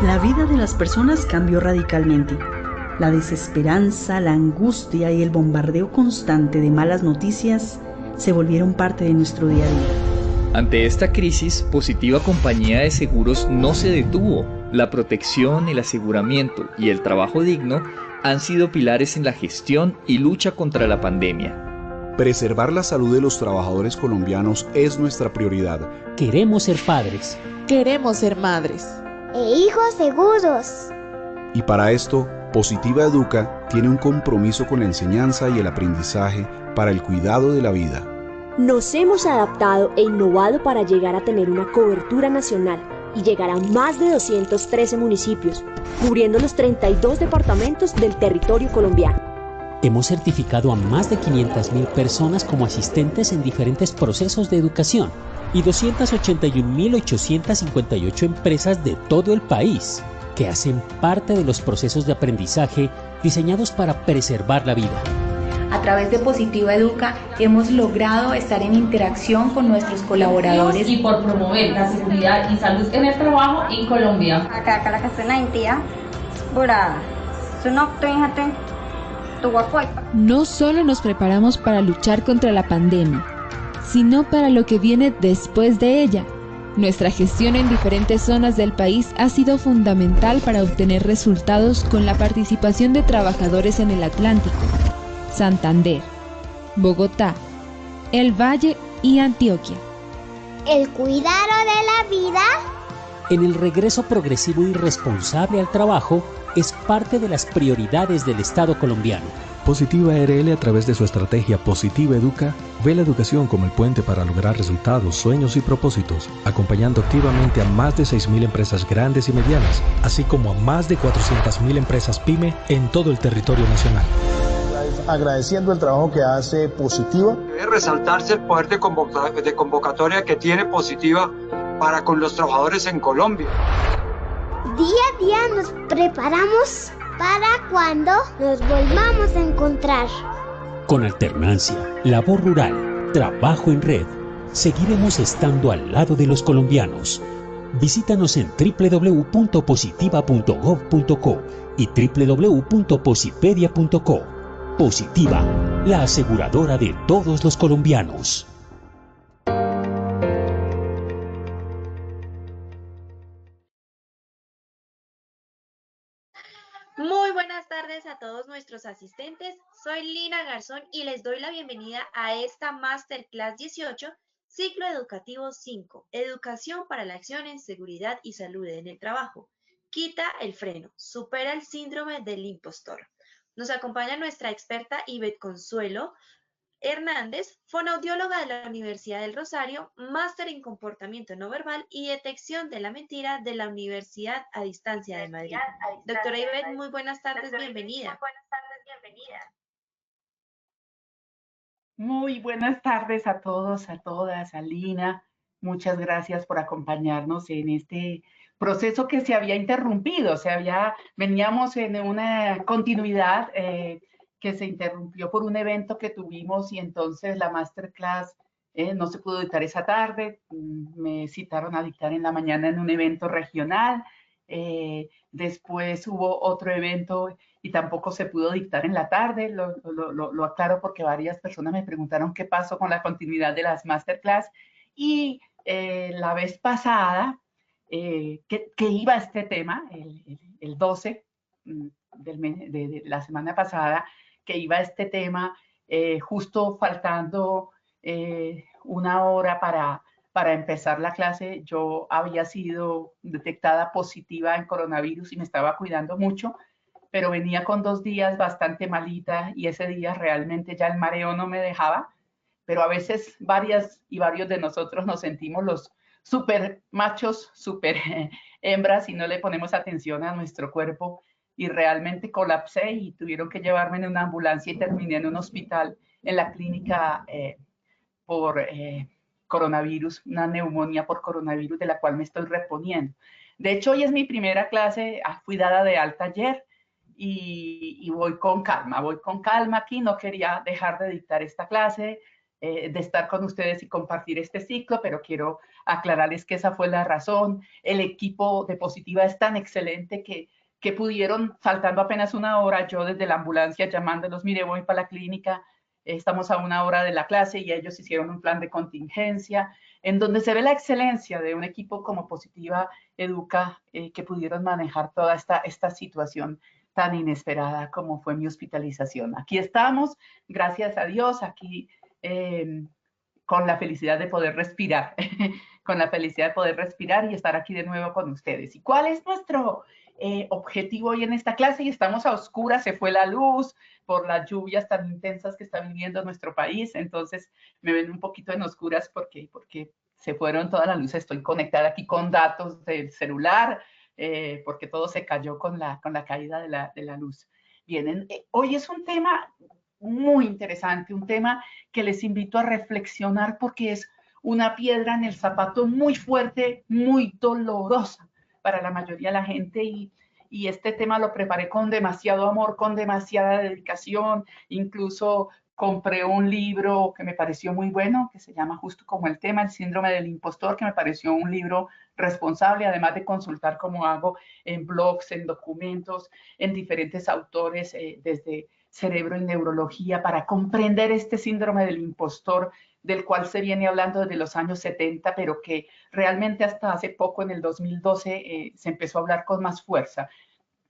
La vida de las personas cambió radicalmente. La desesperanza, la angustia y el bombardeo constante de malas noticias se volvieron parte de nuestro día a día. Ante esta crisis, Positiva Compañía de Seguros no se detuvo. La protección, el aseguramiento y el trabajo digno han sido pilares en la gestión y lucha contra la pandemia. Preservar la salud de los trabajadores colombianos es nuestra prioridad. Queremos ser padres. Queremos ser madres. E hijos seguros. Y para esto, Positiva Educa tiene un compromiso con la enseñanza y el aprendizaje para el cuidado de la vida. Nos hemos adaptado e innovado para llegar a tener una cobertura nacional y llegar a más de 213 municipios, cubriendo los 32 departamentos del territorio colombiano. Hemos certificado a más de 500.000 personas como asistentes en diferentes procesos de educación y 281.858 empresas de todo el país que hacen parte de los procesos de aprendizaje diseñados para preservar la vida. A través de Positiva Educa hemos logrado estar en interacción con nuestros colaboradores y por promover la seguridad y salud en el trabajo en Colombia. No solo nos preparamos para luchar contra la pandemia, sino para lo que viene después de ella. Nuestra gestión en diferentes zonas del país ha sido fundamental para obtener resultados con la participación de trabajadores en el Atlántico, Santander, Bogotá, El Valle y Antioquia. El cuidado de la vida. En el regreso progresivo y responsable al trabajo es parte de las prioridades del Estado colombiano. Positiva RL, a través de su estrategia Positiva Educa, ve la educación como el puente para lograr resultados, sueños y propósitos, acompañando activamente a más de 6.000 empresas grandes y medianas, así como a más de 400.000 empresas PYME en todo el territorio nacional. Agradeciendo el trabajo que hace Positiva. Debe resaltarse el poder de convocatoria que tiene Positiva para con los trabajadores en Colombia. Día a día nos preparamos para cuando nos volvamos a encontrar. Con alternancia, labor rural, trabajo en red, seguiremos estando al lado de los colombianos. Visítanos en www.positiva.gov.co y www.posipedia.co. Positiva, la aseguradora de todos los colombianos. Muy buenas tardes a todos nuestros asistentes. Soy Lina Garzón y les doy la bienvenida a esta Masterclass 18, Ciclo Educativo 5, Educación para la Acción en Seguridad y Salud en el Trabajo. Quita el freno, supera el síndrome del impostor. Nos acompaña nuestra experta Ivette Consuelo Hernández, fonoaudióloga de la Universidad del Rosario, máster en comportamiento no verbal y detección de la mentira de la Universidad a Distancia de Madrid. Doctora Ivette, muy buenas tardes, bienvenida. Muy buenas tardes a todos, a todas, a Lina. Muchas gracias por acompañarnos en este proceso que se había interrumpido. Veníamos en una continuidad que se interrumpió por un evento que tuvimos y entonces la masterclass no se pudo dictar esa tarde. Me citaron a dictar en la mañana en un evento regional. Después hubo otro evento y tampoco se pudo dictar en la tarde. Lo aclaro porque varias personas me preguntaron qué pasó con la continuidad de las masterclass. Y la vez pasada, que iba este tema, el 12 de la semana pasada, que iba este tema, justo faltando una hora para empezar la clase, yo había sido detectada positiva en coronavirus y me estaba cuidando mucho, pero venía con 2 días bastante malita y ese día realmente ya el mareo no me dejaba, pero a veces varios de nosotros nos sentimos los super machos, super hembras y no le ponemos atención a nuestro cuerpo y realmente colapsé y tuvieron que llevarme en una ambulancia y terminé en un hospital en la clínica por coronavirus, una neumonía por coronavirus de la cual me estoy reponiendo. De hecho, hoy es mi primera clase, fui dada de alta ayer y voy con calma aquí, no quería dejar de dictar esta clase. de estar con ustedes y compartir este ciclo, pero quiero aclararles que esa fue la razón. El equipo de Positiva es tan excelente que pudieron, faltando apenas una hora, yo desde la ambulancia llamándolos, mire, voy para la clínica, estamos a una hora de la clase, y ellos hicieron un plan de contingencia, en donde se ve la excelencia de un equipo como Positiva Educa, que pudieron manejar toda esta situación tan inesperada como fue mi hospitalización. Aquí estamos, gracias a Dios, aquí con la felicidad de poder respirar, con la felicidad de poder respirar y estar aquí de nuevo con ustedes. ¿Y cuál es nuestro objetivo hoy en esta clase? Y estamos a oscuras, se fue la luz por las lluvias tan intensas que está viviendo nuestro país, entonces me ven un poquito en oscuras porque se fueron todas las luces. Estoy conectada aquí con datos del celular, porque todo se cayó con la caída de la luz. Bien, hoy es un tema muy interesante, un tema que les invito a reflexionar porque es una piedra en el zapato muy fuerte, muy dolorosa para la mayoría de la gente, y este tema lo preparé con demasiado amor, con demasiada dedicación. Incluso compré un libro que me pareció muy bueno, que se llama justo como el tema, El síndrome del impostor, que me pareció un libro responsable, además de consultar como hago en blogs, en documentos, en diferentes autores, desde cerebro y neurología, para comprender este síndrome del impostor, del cual se viene hablando desde los años 70, pero que realmente hasta hace poco, en el 2012, se empezó a hablar con más fuerza.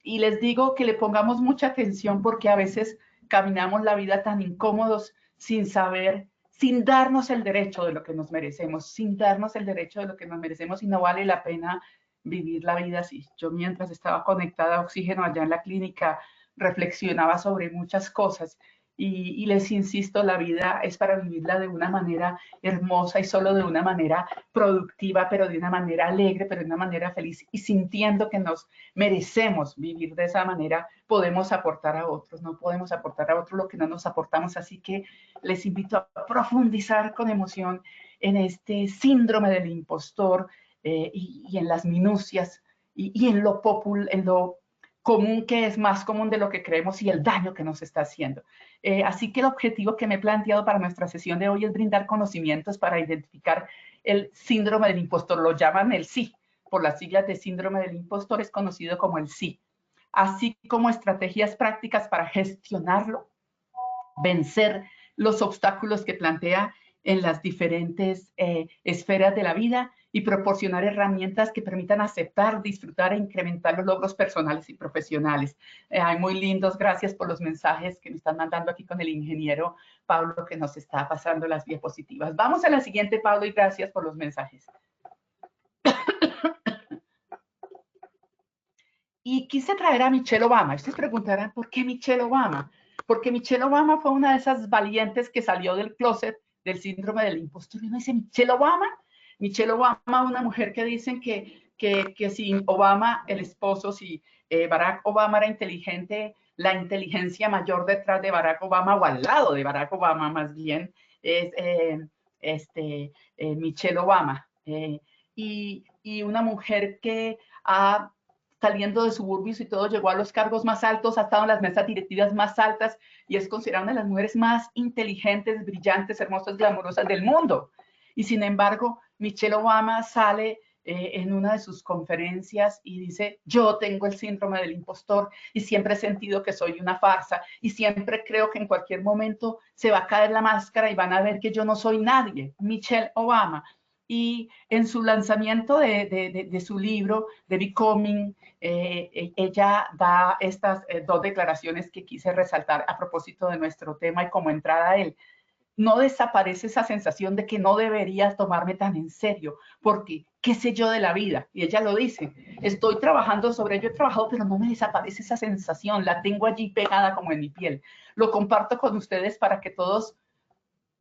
Y les digo que le pongamos mucha atención porque a veces caminamos la vida tan incómodos, sin saber, sin darnos el derecho de lo que nos merecemos, sin darnos el derecho de lo que nos merecemos, y no vale la pena vivir la vida así. Yo, mientras estaba conectada a oxígeno allá en la clínica, reflexionaba sobre muchas cosas, y les insisto, la vida es para vivirla de una manera hermosa y solo de una manera productiva, pero de una manera alegre, pero de una manera feliz, y sintiendo que nos merecemos vivir de esa manera, podemos aportar a otros. No podemos aportar a otros lo que no nos aportamos, así que les invito a profundizar con emoción en este síndrome del impostor, y en las minucias, y en lo común, que es más común de lo que creemos, y el daño que nos está haciendo. Así que el objetivo que me he planteado para nuestra sesión de hoy es brindar conocimientos para identificar el síndrome del impostor. Lo llaman el SI, por las siglas de síndrome del impostor, es conocido como el SI. Así como estrategias prácticas para gestionarlo, vencer los obstáculos que plantea en las diferentes esferas de la vida, y proporcionar herramientas que permitan aceptar, disfrutar e incrementar los logros personales y profesionales. Muy lindos, gracias por los mensajes que me están mandando aquí con el ingeniero Pablo, que nos está pasando las diapositivas. Vamos a la siguiente, Pablo, y gracias por los mensajes. Y quise traer a Michelle Obama. Ustedes preguntarán, ¿por qué Michelle Obama? Porque Michelle Obama fue una de esas valientes que salió del closet del síndrome del impostor. Y uno dice, ¿Michelle Obama? Michelle Obama, una mujer que dicen que sin Obama, el esposo, si Barack Obama era inteligente, la inteligencia mayor detrás de Barack Obama, o al lado de Barack Obama más bien, es Michelle Obama. Y una mujer que saliendo de suburbios y todo, llegó a los cargos más altos, ha estado en las mesas directivas más altas, y es considerada una de las mujeres más inteligentes, brillantes, hermosas, glamurosas del mundo. Y sin embargo, Michelle Obama sale en una de sus conferencias y dice, yo tengo el síndrome del impostor y siempre he sentido que soy una farsa, y siempre creo que en cualquier momento se va a caer la máscara y van a ver que yo no soy nadie. Michelle Obama. Y en su lanzamiento de su libro, The Becoming, ella da estas dos declaraciones que quise resaltar a propósito de nuestro tema y como entrada a él. No desaparece esa sensación de que no deberías tomarme tan en serio, porque qué sé yo de la vida. Y ella lo dice, estoy trabajando sobre ello, he trabajado, pero no me desaparece esa sensación, la tengo allí pegada como en mi piel. Lo comparto con ustedes para que todos,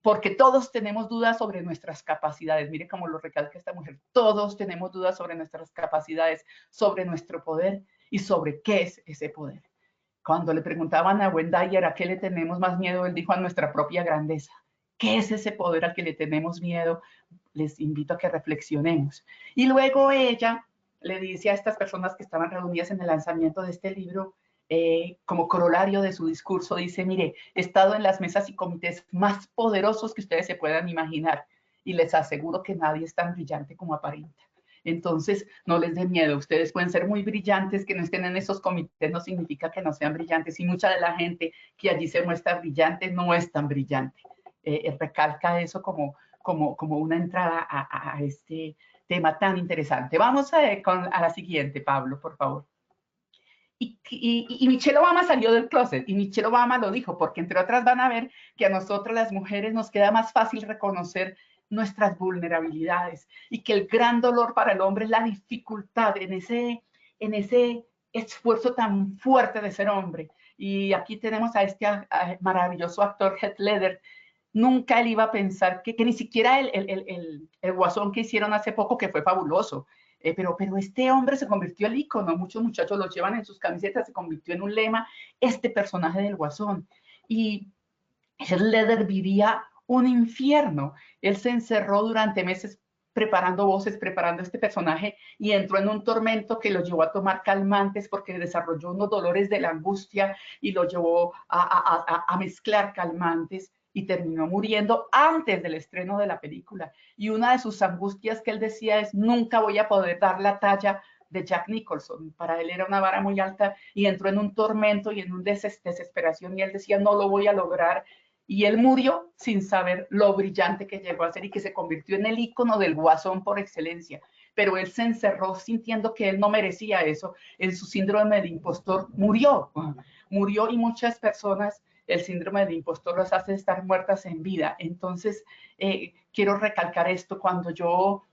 porque todos tenemos dudas sobre nuestras capacidades. Mire cómo lo recalca esta mujer, todos tenemos dudas sobre nuestras capacidades, sobre nuestro poder y sobre qué es ese poder. Cuando le preguntaban a Wendayer a qué le tenemos más miedo, él dijo a nuestra propia grandeza. ¿Qué es ese poder al que le tenemos miedo? Les invito a que reflexionemos. Y luego ella le dice a estas personas que estaban reunidas en el lanzamiento de este libro, como corolario de su discurso, dice, mire, he estado en las mesas y comités más poderosos que ustedes se puedan imaginar y les aseguro que nadie es tan brillante como aparenta. Entonces, no les dé miedo, ustedes pueden ser muy brillantes, que no estén en esos comités no significa que no sean brillantes, y mucha de la gente que allí se muestra brillante no es tan brillante. Recalca eso como una entrada a este tema tan interesante. Vamos a la siguiente, Pablo, por favor. Y Michelle Obama salió del closet, y Michelle Obama lo dijo, porque entre otras van a ver que a nosotras las mujeres nos queda más fácil reconocer nuestras vulnerabilidades y que el gran dolor para el hombre es la dificultad en ese esfuerzo tan fuerte de ser hombre. Y aquí tenemos a este maravilloso actor Heath Ledger. Nunca él iba a pensar que ni siquiera el guasón que hicieron hace poco, que fue fabuloso, pero este hombre se convirtió en ícono, muchos muchachos lo llevan en sus camisetas, se convirtió en un lema, este personaje del guasón. Y Heath Ledger vivía un infierno. Él se encerró durante meses preparando voces, preparando este personaje, y entró en un tormento que lo llevó a tomar calmantes porque desarrolló unos dolores de la angustia y lo llevó a mezclar calmantes, y terminó muriendo antes del estreno de la película. Y una de sus angustias que él decía es, nunca voy a poder dar la talla de Jack Nicholson. Para él era una vara muy alta y entró en un tormento y en una desesperación, y él decía, no lo voy a lograr. Y él murió sin saber lo brillante que llegó a ser y que se convirtió en el ícono del guasón por excelencia. Pero él se encerró sintiendo que él no merecía eso. En su síndrome del impostor murió, y muchas personas el síndrome del impostor los hace estar muertas en vida. Entonces, quiero recalcar esto. Cuando yo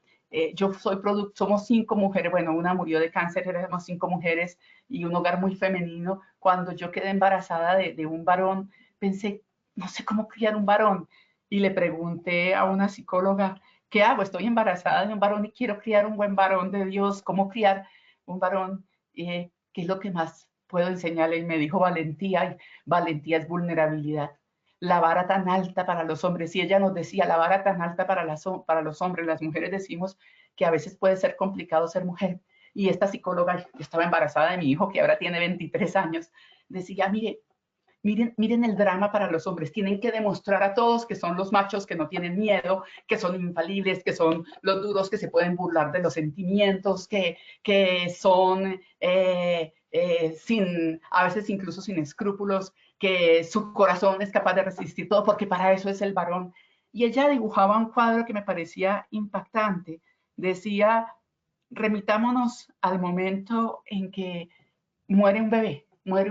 soy somos 5 mujeres, bueno, una murió de cáncer, éramos 5 mujeres y un hogar muy femenino. Cuando yo quedé embarazada de un varón, pensé, no sé cómo criar un varón, y le pregunté a una psicóloga, ¿qué hago? Estoy embarazada de un varón y quiero criar un buen varón de Dios. ¿Cómo criar un varón? ¿Qué es lo que más puedo enseñarle? Y me dijo valentía, y valentía es vulnerabilidad. La vara tan alta para los hombres, y ella nos decía, la vara tan alta para los hombres, las mujeres decimos que a veces puede ser complicado ser mujer. Y esta psicóloga, yo estaba embarazada de mi hijo, que ahora tiene 23 años, decía, miren el drama para los hombres, tienen que demostrar a todos que son los machos, que no tienen miedo, que son infalibles, que son los duros, que se pueden burlar de los sentimientos, que son a veces incluso sin escrúpulos, que su corazón es capaz de resistir todo, porque para eso es el varón. Y ella dibujaba un cuadro que me parecía impactante. Decía, remitámonos al momento en que muere un bebé, muere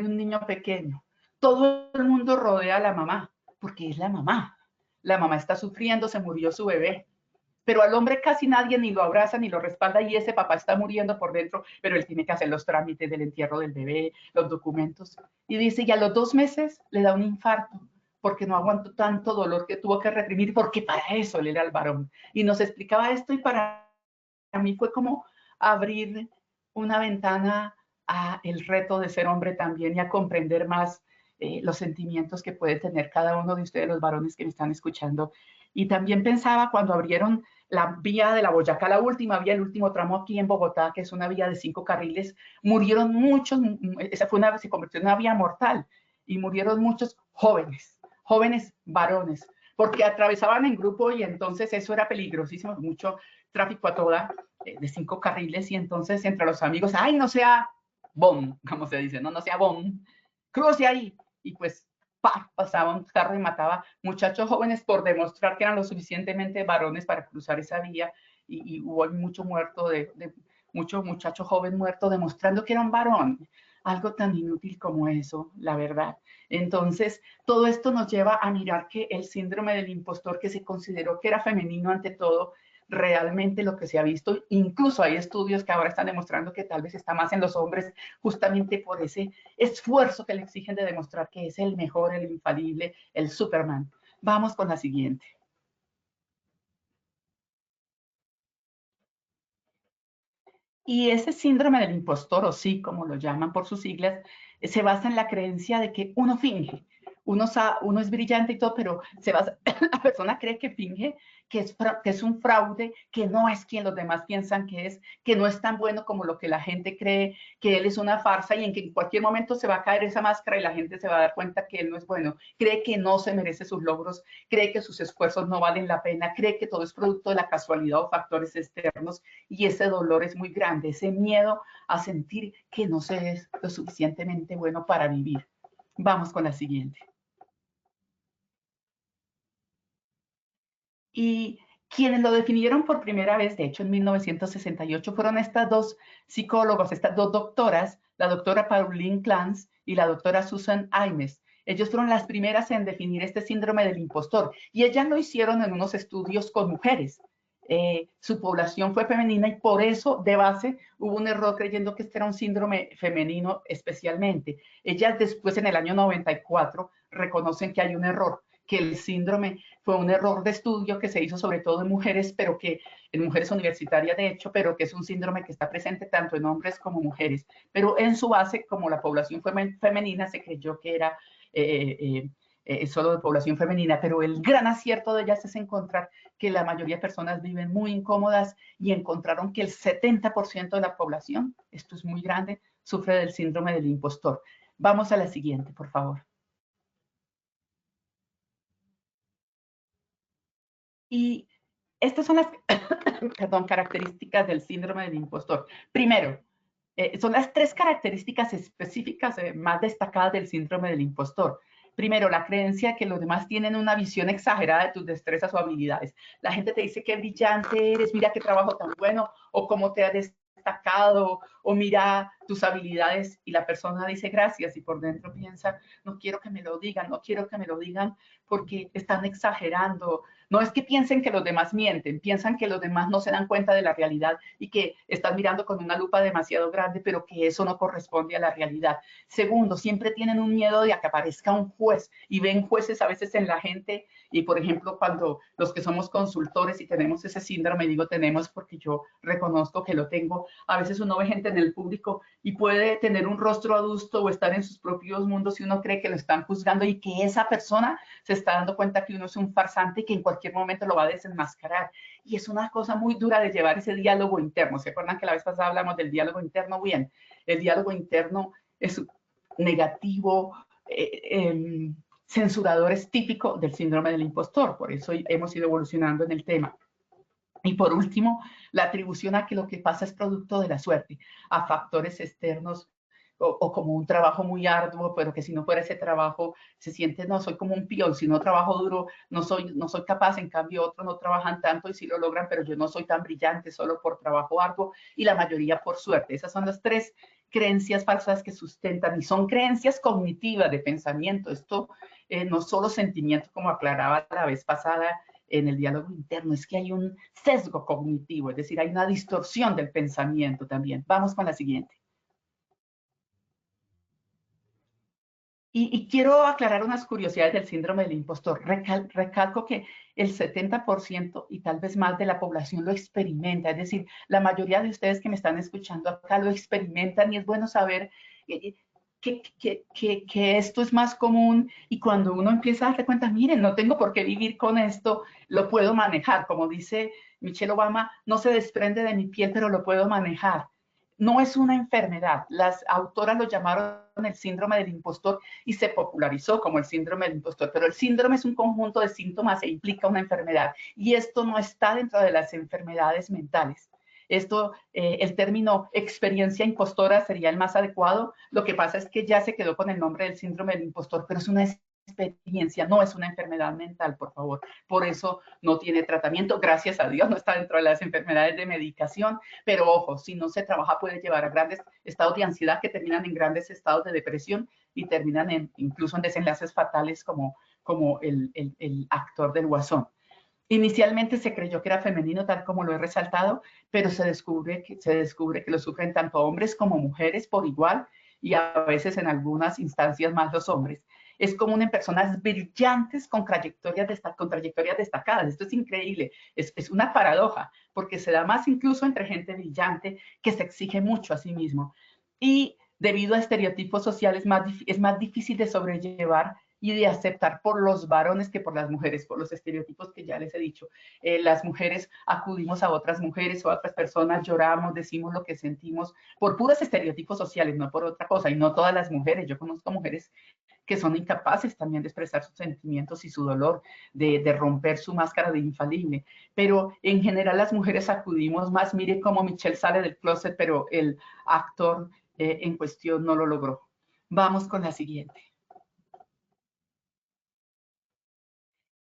un niño pequeño. Todo el mundo rodea a la mamá, porque es la mamá. La mamá está sufriendo, se murió su bebé. Pero al hombre casi nadie ni lo abraza ni lo respalda, y ese papá está muriendo por dentro, pero él tiene que hacer los trámites del entierro del bebé, los documentos. Y dice, y a los 2 meses le da un infarto, porque no aguantó tanto dolor que tuvo que reprimir, porque para eso él era el varón. Y nos explicaba esto, y para mí fue como abrir una ventana a el reto de ser hombre también, y a comprender más los sentimientos que puede tener cada uno de ustedes, los varones que me están escuchando. Y también pensaba cuando abrieron la vía de la Boyacá, la última vía, el último tramo aquí en Bogotá, que es una vía de 5 carriles, murieron muchos, se convirtió en una vía mortal, y murieron muchos jóvenes varones, porque atravesaban en grupo, y entonces eso era peligrosísimo, mucho tráfico a toda, de 5 carriles, y entonces entre los amigos, ay, no sea bom, como se dice, no sea bom, cruce ahí, y pues pasaba un carro y mataba muchachos jóvenes por demostrar que eran lo suficientemente varones para cruzar esa vía, y hubo mucho muerto, mucho muchacho joven muerto demostrando que era un varón. Algo tan inútil como eso, la verdad. Entonces, todo esto nos lleva a mirar que el síndrome del impostor, que se consideró que era femenino ante todo, realmente lo que se ha visto, incluso hay estudios que ahora están demostrando que tal vez está más en los hombres, justamente por ese esfuerzo que le exigen de demostrar que es el mejor, el infalible, el Superman. Vamos con la siguiente. Y ese síndrome del impostor, o sí, como lo llaman por sus siglas, se basa en la creencia de que uno finge. uno es brillante y todo, pero la persona cree que finge, que es un fraude, que no es quien los demás piensan que no es tan bueno como lo que la gente cree, que él es una farsa y en que en cualquier momento se va a caer esa máscara y la gente se va a dar cuenta que él no es bueno, cree que no se merece sus logros, cree que sus esfuerzos no valen la pena, cree que todo es producto de la casualidad o factores externos, y ese dolor es muy grande, ese miedo a sentir que no se es lo suficientemente bueno para vivir. Vamos con la siguiente. Y quienes lo definieron por primera vez, de hecho en 1968, fueron estas dos psicólogas, estas dos doctoras, la doctora Pauline Clance y la doctora Susan Imes. Ellos fueron las primeras en definir este síndrome del impostor, y ellas lo hicieron en unos estudios con mujeres. Su población fue femenina y por eso de base hubo un error creyendo que este era un síndrome femenino especialmente. Ellas después en el año 94 reconocen que hay un error, que el síndrome fue un error de estudio que se hizo sobre todo en mujeres, pero que en mujeres universitarias de hecho, pero que es un síndrome que está presente tanto en hombres como mujeres. Pero en su base, como la población femenina, se creyó que era solo de población femenina, pero el gran acierto de ellas es encontrar que la mayoría de personas viven muy incómodas y encontraron que el 70% de la población, esto es muy grande, sufre del síndrome del impostor. Vamos a la siguiente, por favor. Y estas son las características del síndrome del impostor. Primero, son las 3 características específicas más destacadas del síndrome del impostor. Primero, la creencia de que los demás tienen una visión exagerada de tus destrezas o habilidades. La gente te dice qué brillante eres, mira qué trabajo tan bueno, o cómo te has destacado, o mira tus habilidades, y la persona dice gracias, y por dentro piensa, no quiero que me lo digan, no quiero que me lo digan porque están exagerando. No es que piensen que los demás mienten, piensan que los demás no se dan cuenta de la realidad y que están mirando con una lupa demasiado grande, pero que eso no corresponde a la realidad. Segundo, siempre tienen un miedo de que aparezca un juez, y ven jueces a veces en la gente, y por ejemplo, cuando los que somos consultores y tenemos ese síndrome, digo tenemos porque yo reconozco que lo tengo, a veces uno ve gente en el público y puede tener un rostro adusto o estar en sus propios mundos y uno cree que lo están juzgando y que esa persona se está dando cuenta que uno es un farsante y que en cualquier momento lo va a desenmascarar. Y es una cosa muy dura de llevar ese diálogo interno. ¿Se acuerdan que la vez pasada hablamos del diálogo interno? Bien, el diálogo interno es negativo, censurador, es típico del síndrome del impostor. Por eso hemos ido evolucionando en el tema. Y por último, la atribución a que lo que pasa es producto de la suerte, a factores externos, o como un trabajo muy arduo, pero que si no fuera ese trabajo se siente, no, soy como un peón, si no trabajo duro no soy capaz, en cambio otros no trabajan tanto y sí lo logran, pero yo no soy tan brillante solo por trabajo arduo, y la mayoría por suerte. Esas son las 3 creencias falsas que sustentan, y son creencias cognitivas de pensamiento. Esto no solo sentimiento, como aclaraba la vez pasada en el diálogo interno, es que hay un sesgo cognitivo, es decir, hay una distorsión del pensamiento también. Vamos con la siguiente. Y quiero aclarar unas curiosidades del síndrome del impostor. Recalco que el 70% y tal vez más de la población lo experimenta, es decir, la mayoría de ustedes que me están escuchando acá lo experimentan, y es bueno saber que esto es más común, y cuando uno empieza a darse cuenta, miren, no tengo por qué vivir con esto, lo puedo manejar. Como dice Michelle Obama, no se desprende de mi piel, pero lo puedo manejar. No es una enfermedad. Las autoras lo llamaron el síndrome del impostor y se popularizó como el síndrome del impostor, pero el síndrome es un conjunto de síntomas e implica una enfermedad, y esto no está dentro de las enfermedades mentales. Esto, el término experiencia impostora sería el más adecuado. Lo que pasa es que ya se quedó con el nombre del síndrome del impostor, pero es una experiencia, no es una enfermedad mental, por favor. Por eso no tiene tratamiento, gracias a Dios, no está dentro de las enfermedades de medicación, pero ojo, si no se trabaja puede llevar a grandes estados de ansiedad que terminan en grandes estados de depresión y terminan incluso en desenlaces fatales como el actor del Guasón. Inicialmente se creyó que era femenino, tal como lo he resaltado, pero se descubre que lo sufren tanto hombres como mujeres por igual, y a veces en algunas instancias más los hombres. Es común en personas brillantes con trayectorias destacadas. Esto es increíble, es una paradoja, porque se da más incluso entre gente brillante que se exige mucho a sí mismo. Y debido a estereotipos sociales es más difícil de sobrellevar y de aceptar por los varones que por las mujeres, por los estereotipos que ya les he dicho. Las mujeres acudimos a otras mujeres o a otras personas, lloramos, decimos lo que sentimos por puros estereotipos sociales, no por otra cosa, y no todas las mujeres. Yo conozco mujeres que son incapaces también de expresar sus sentimientos y su dolor, de romper su máscara de infalible. Pero en general las mujeres acudimos más. Mire cómo Michelle sale del closet, pero el actor en cuestión no lo logró. Vamos con la siguiente.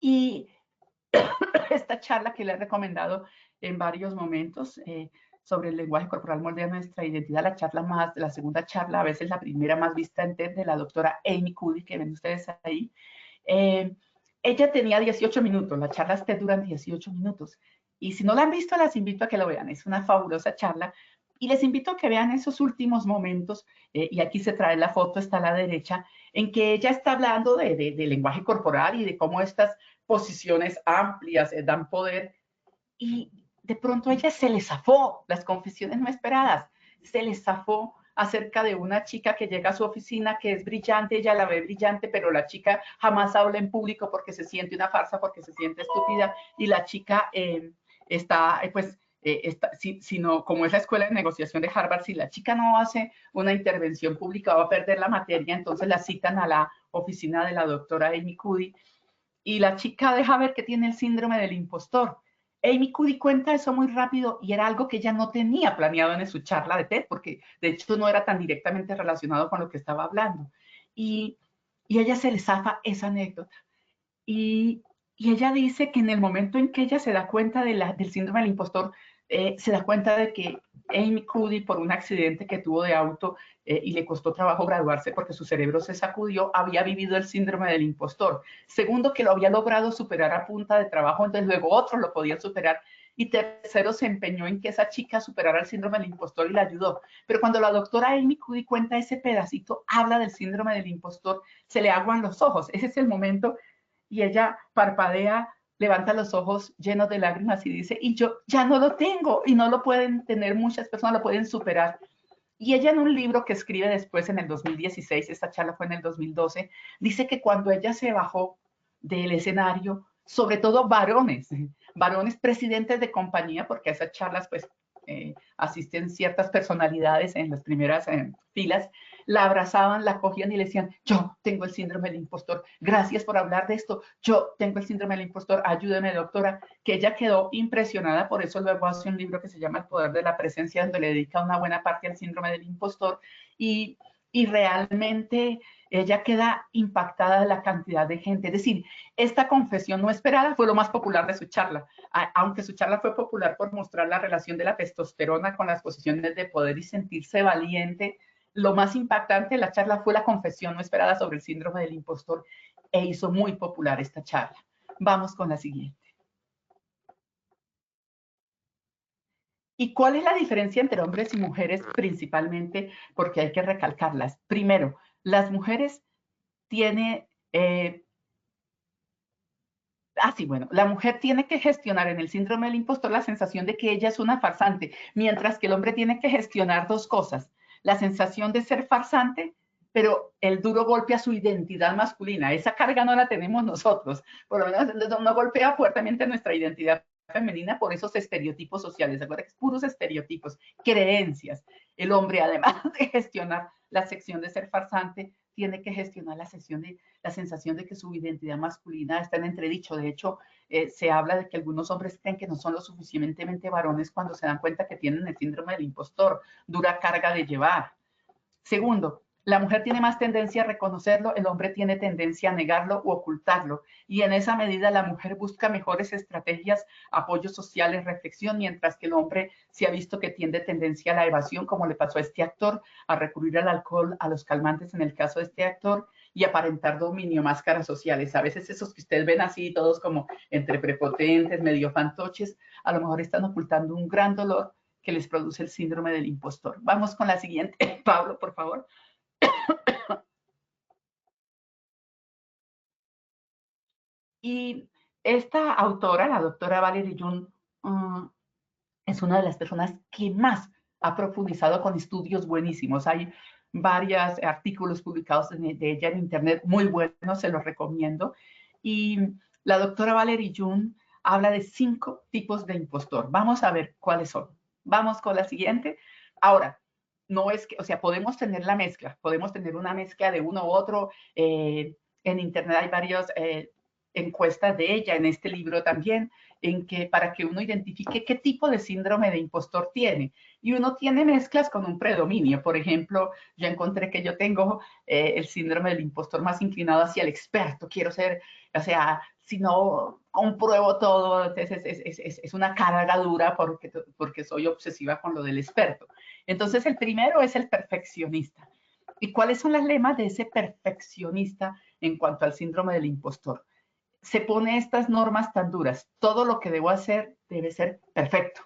Y esta charla que le he recomendado en varios momentos sobre el lenguaje corporal moldea nuestra identidad, la segunda charla, a veces la primera más vista en TED, de la doctora Amy Cuddy, que ven ustedes ahí. Ella tenía 18 minutos, las charlas TED duran 18 minutos. Y si no la han visto, las invito a que lo vean. Es una fabulosa charla. Y les invito a que vean esos últimos momentos, y aquí se trae la foto, está a la derecha, en que ella está hablando de lenguaje corporal y de cómo estas posiciones amplias dan poder. Y de pronto a ella se le zafó, las confesiones no esperadas, se le zafó acerca de una chica que llega a su oficina, que es brillante, ella la ve brillante, pero la chica jamás habla en público porque se siente una farsa, porque se siente estúpida, y la chica sino como es la escuela de negociación de Harvard, si la chica no hace una intervención pública va a perder la materia, entonces la citan a la oficina de la doctora Amy Cuddy, y la chica deja ver que tiene el síndrome del impostor. Amy Cuddy cuenta eso muy rápido y era algo que ella no tenía planeado en su charla de TED, porque de hecho no era tan directamente relacionado con lo que estaba hablando. Y ella se le zafa esa anécdota. Y ella dice que en el momento en que ella se da cuenta del síndrome del impostor, se da cuenta de que Amy Cuddy, por un accidente que tuvo de auto y le costó trabajo graduarse porque su cerebro se sacudió, había vivido el síndrome del impostor. Segundo, que lo había logrado superar a punta de trabajo, entonces luego otros lo podían superar. Y tercero, se empeñó en que esa chica superara el síndrome del impostor y la ayudó. Pero cuando la doctora Amy Cuddy cuenta ese pedacito, habla del síndrome del impostor, se le aguan los ojos. Ese es el momento, y ella parpadea, levanta los ojos llenos de lágrimas y dice, y yo ya no lo tengo, y no lo pueden tener, muchas personas lo pueden superar. Y ella en un libro que escribe después en el 2016, esta charla fue en el 2012, dice que cuando ella se bajó del escenario, sobre todo varones presidentes de compañía, porque a esas charlas pues asisten ciertas personalidades en las primeras filas, la abrazaban, la cogían y le decían, yo tengo el síndrome del impostor, gracias por hablar de esto, yo tengo el síndrome del impostor, ayúdeme doctora, que ella quedó impresionada, por eso luego hace un libro que se llama El poder de la presencia, donde le dedica una buena parte al síndrome del impostor, y realmente ella queda impactada de la cantidad de gente. Es decir, esta confesión no esperada fue lo más popular de su charla, aunque su charla fue popular por mostrar la relación de la testosterona con las posiciones de poder y sentirse valiente. Lo más impactante de la charla fue la confesión no esperada sobre el síndrome del impostor, e hizo muy popular esta charla. Vamos con la siguiente. ¿Y cuál es la diferencia entre hombres y mujeres principalmente? Porque hay que recalcarlas. Primero, las mujeres tienen... la mujer tiene que gestionar en el síndrome del impostor la sensación de que ella es una farsante, mientras que el hombre tiene que gestionar dos cosas. La sensación de ser farsante, pero el duro golpe a su identidad masculina. Esa carga no la tenemos nosotros. Por lo menos no golpea fuertemente nuestra identidad femenina por esos estereotipos sociales. Acuérdense que es puros estereotipos, creencias. El hombre, además de gestionar la sección de ser farsante, tiene que gestionar la sensación de que su identidad masculina está en entredicho. De hecho, se habla de que algunos hombres creen que no son lo suficientemente varones cuando se dan cuenta que tienen el síndrome del impostor, dura carga de llevar. Segundo, la mujer tiene más tendencia a reconocerlo, el hombre tiene tendencia a negarlo u ocultarlo. Y en esa medida la mujer busca mejores estrategias, apoyos sociales, reflexión, mientras que el hombre se ha visto que tiende tendencia a la evasión, como le pasó a este actor, a recurrir al alcohol, a los calmantes en el caso de este actor, y aparentar dominio, máscaras sociales. A veces esos que ustedes ven así, todos como entre prepotentes, medio fantoches, a lo mejor están ocultando un gran dolor que les produce el síndrome del impostor. Vamos con la siguiente. Pablo, por favor. Y esta autora, la doctora Valerie Jung, es una de las personas que más ha profundizado con estudios buenísimos. Hay varios artículos publicados de ella en internet, muy buenos, se los recomiendo. Y la doctora Valerie June habla de 5 tipos de impostor. Vamos a ver cuáles son. Vamos con la siguiente. Ahora, no es que, o sea, podemos tener la mezcla, podemos tener una mezcla de uno u otro. En internet hay varias encuestas de ella, en este libro también, en que para que uno identifique qué tipo de síndrome de impostor tiene. Y uno tiene mezclas con un predominio. Por ejemplo, yo encontré que yo tengo el síndrome del impostor más inclinado hacia el experto. Quiero ser, o sea, si no compruebo todo, entonces es una carga dura porque soy obsesiva con lo del experto. Entonces, el primero es el perfeccionista. ¿Y cuáles son las lemas de ese perfeccionista en cuanto al síndrome del impostor? Se pone estas normas tan duras. Todo lo que debo hacer debe ser perfecto.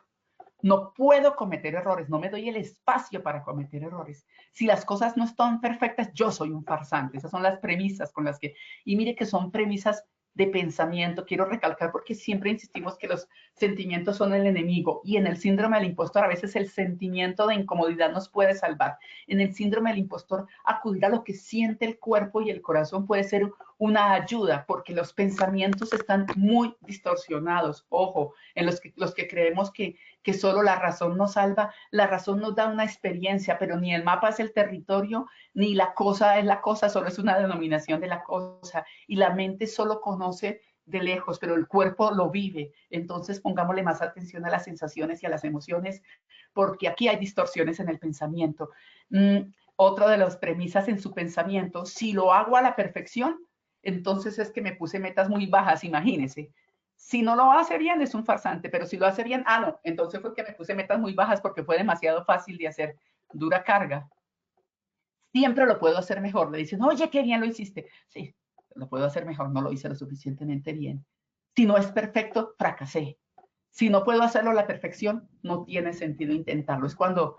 No puedo cometer errores, no me doy el espacio para cometer errores. Si las cosas no están perfectas, yo soy un farsante. Esas son las premisas con las que... Y mire que son premisas de pensamiento, quiero recalcar porque siempre insistimos que los sentimientos son el enemigo y en el síndrome del impostor a veces el sentimiento de incomodidad nos puede salvar. En el síndrome del impostor acudir a lo que siente el cuerpo y el corazón puede ser una ayuda porque los pensamientos están muy distorsionados. Ojo, en los que creemos que solo la razón nos salva, la razón nos da una experiencia, pero ni el mapa es el territorio, ni la cosa es la cosa, solo es una denominación de la cosa. Y la mente solo conoce de lejos, pero el cuerpo lo vive. Entonces pongámosle más atención a las sensaciones y a las emociones, porque aquí hay distorsiones en el pensamiento. Otra de las premisas en su pensamiento, si lo hago a la perfección, entonces es que me puse metas muy bajas, imagínense. Si no lo hace bien, es un farsante, pero si lo hace bien, no, entonces fue que me puse metas muy bajas porque fue demasiado fácil de hacer. Dura carga. Siempre lo puedo hacer mejor. Le dicen, oye, qué bien lo hiciste. Sí, lo puedo hacer mejor, no lo hice lo suficientemente bien. Si no es perfecto, fracasé. Si no puedo hacerlo a la perfección, no tiene sentido intentarlo. Es cuando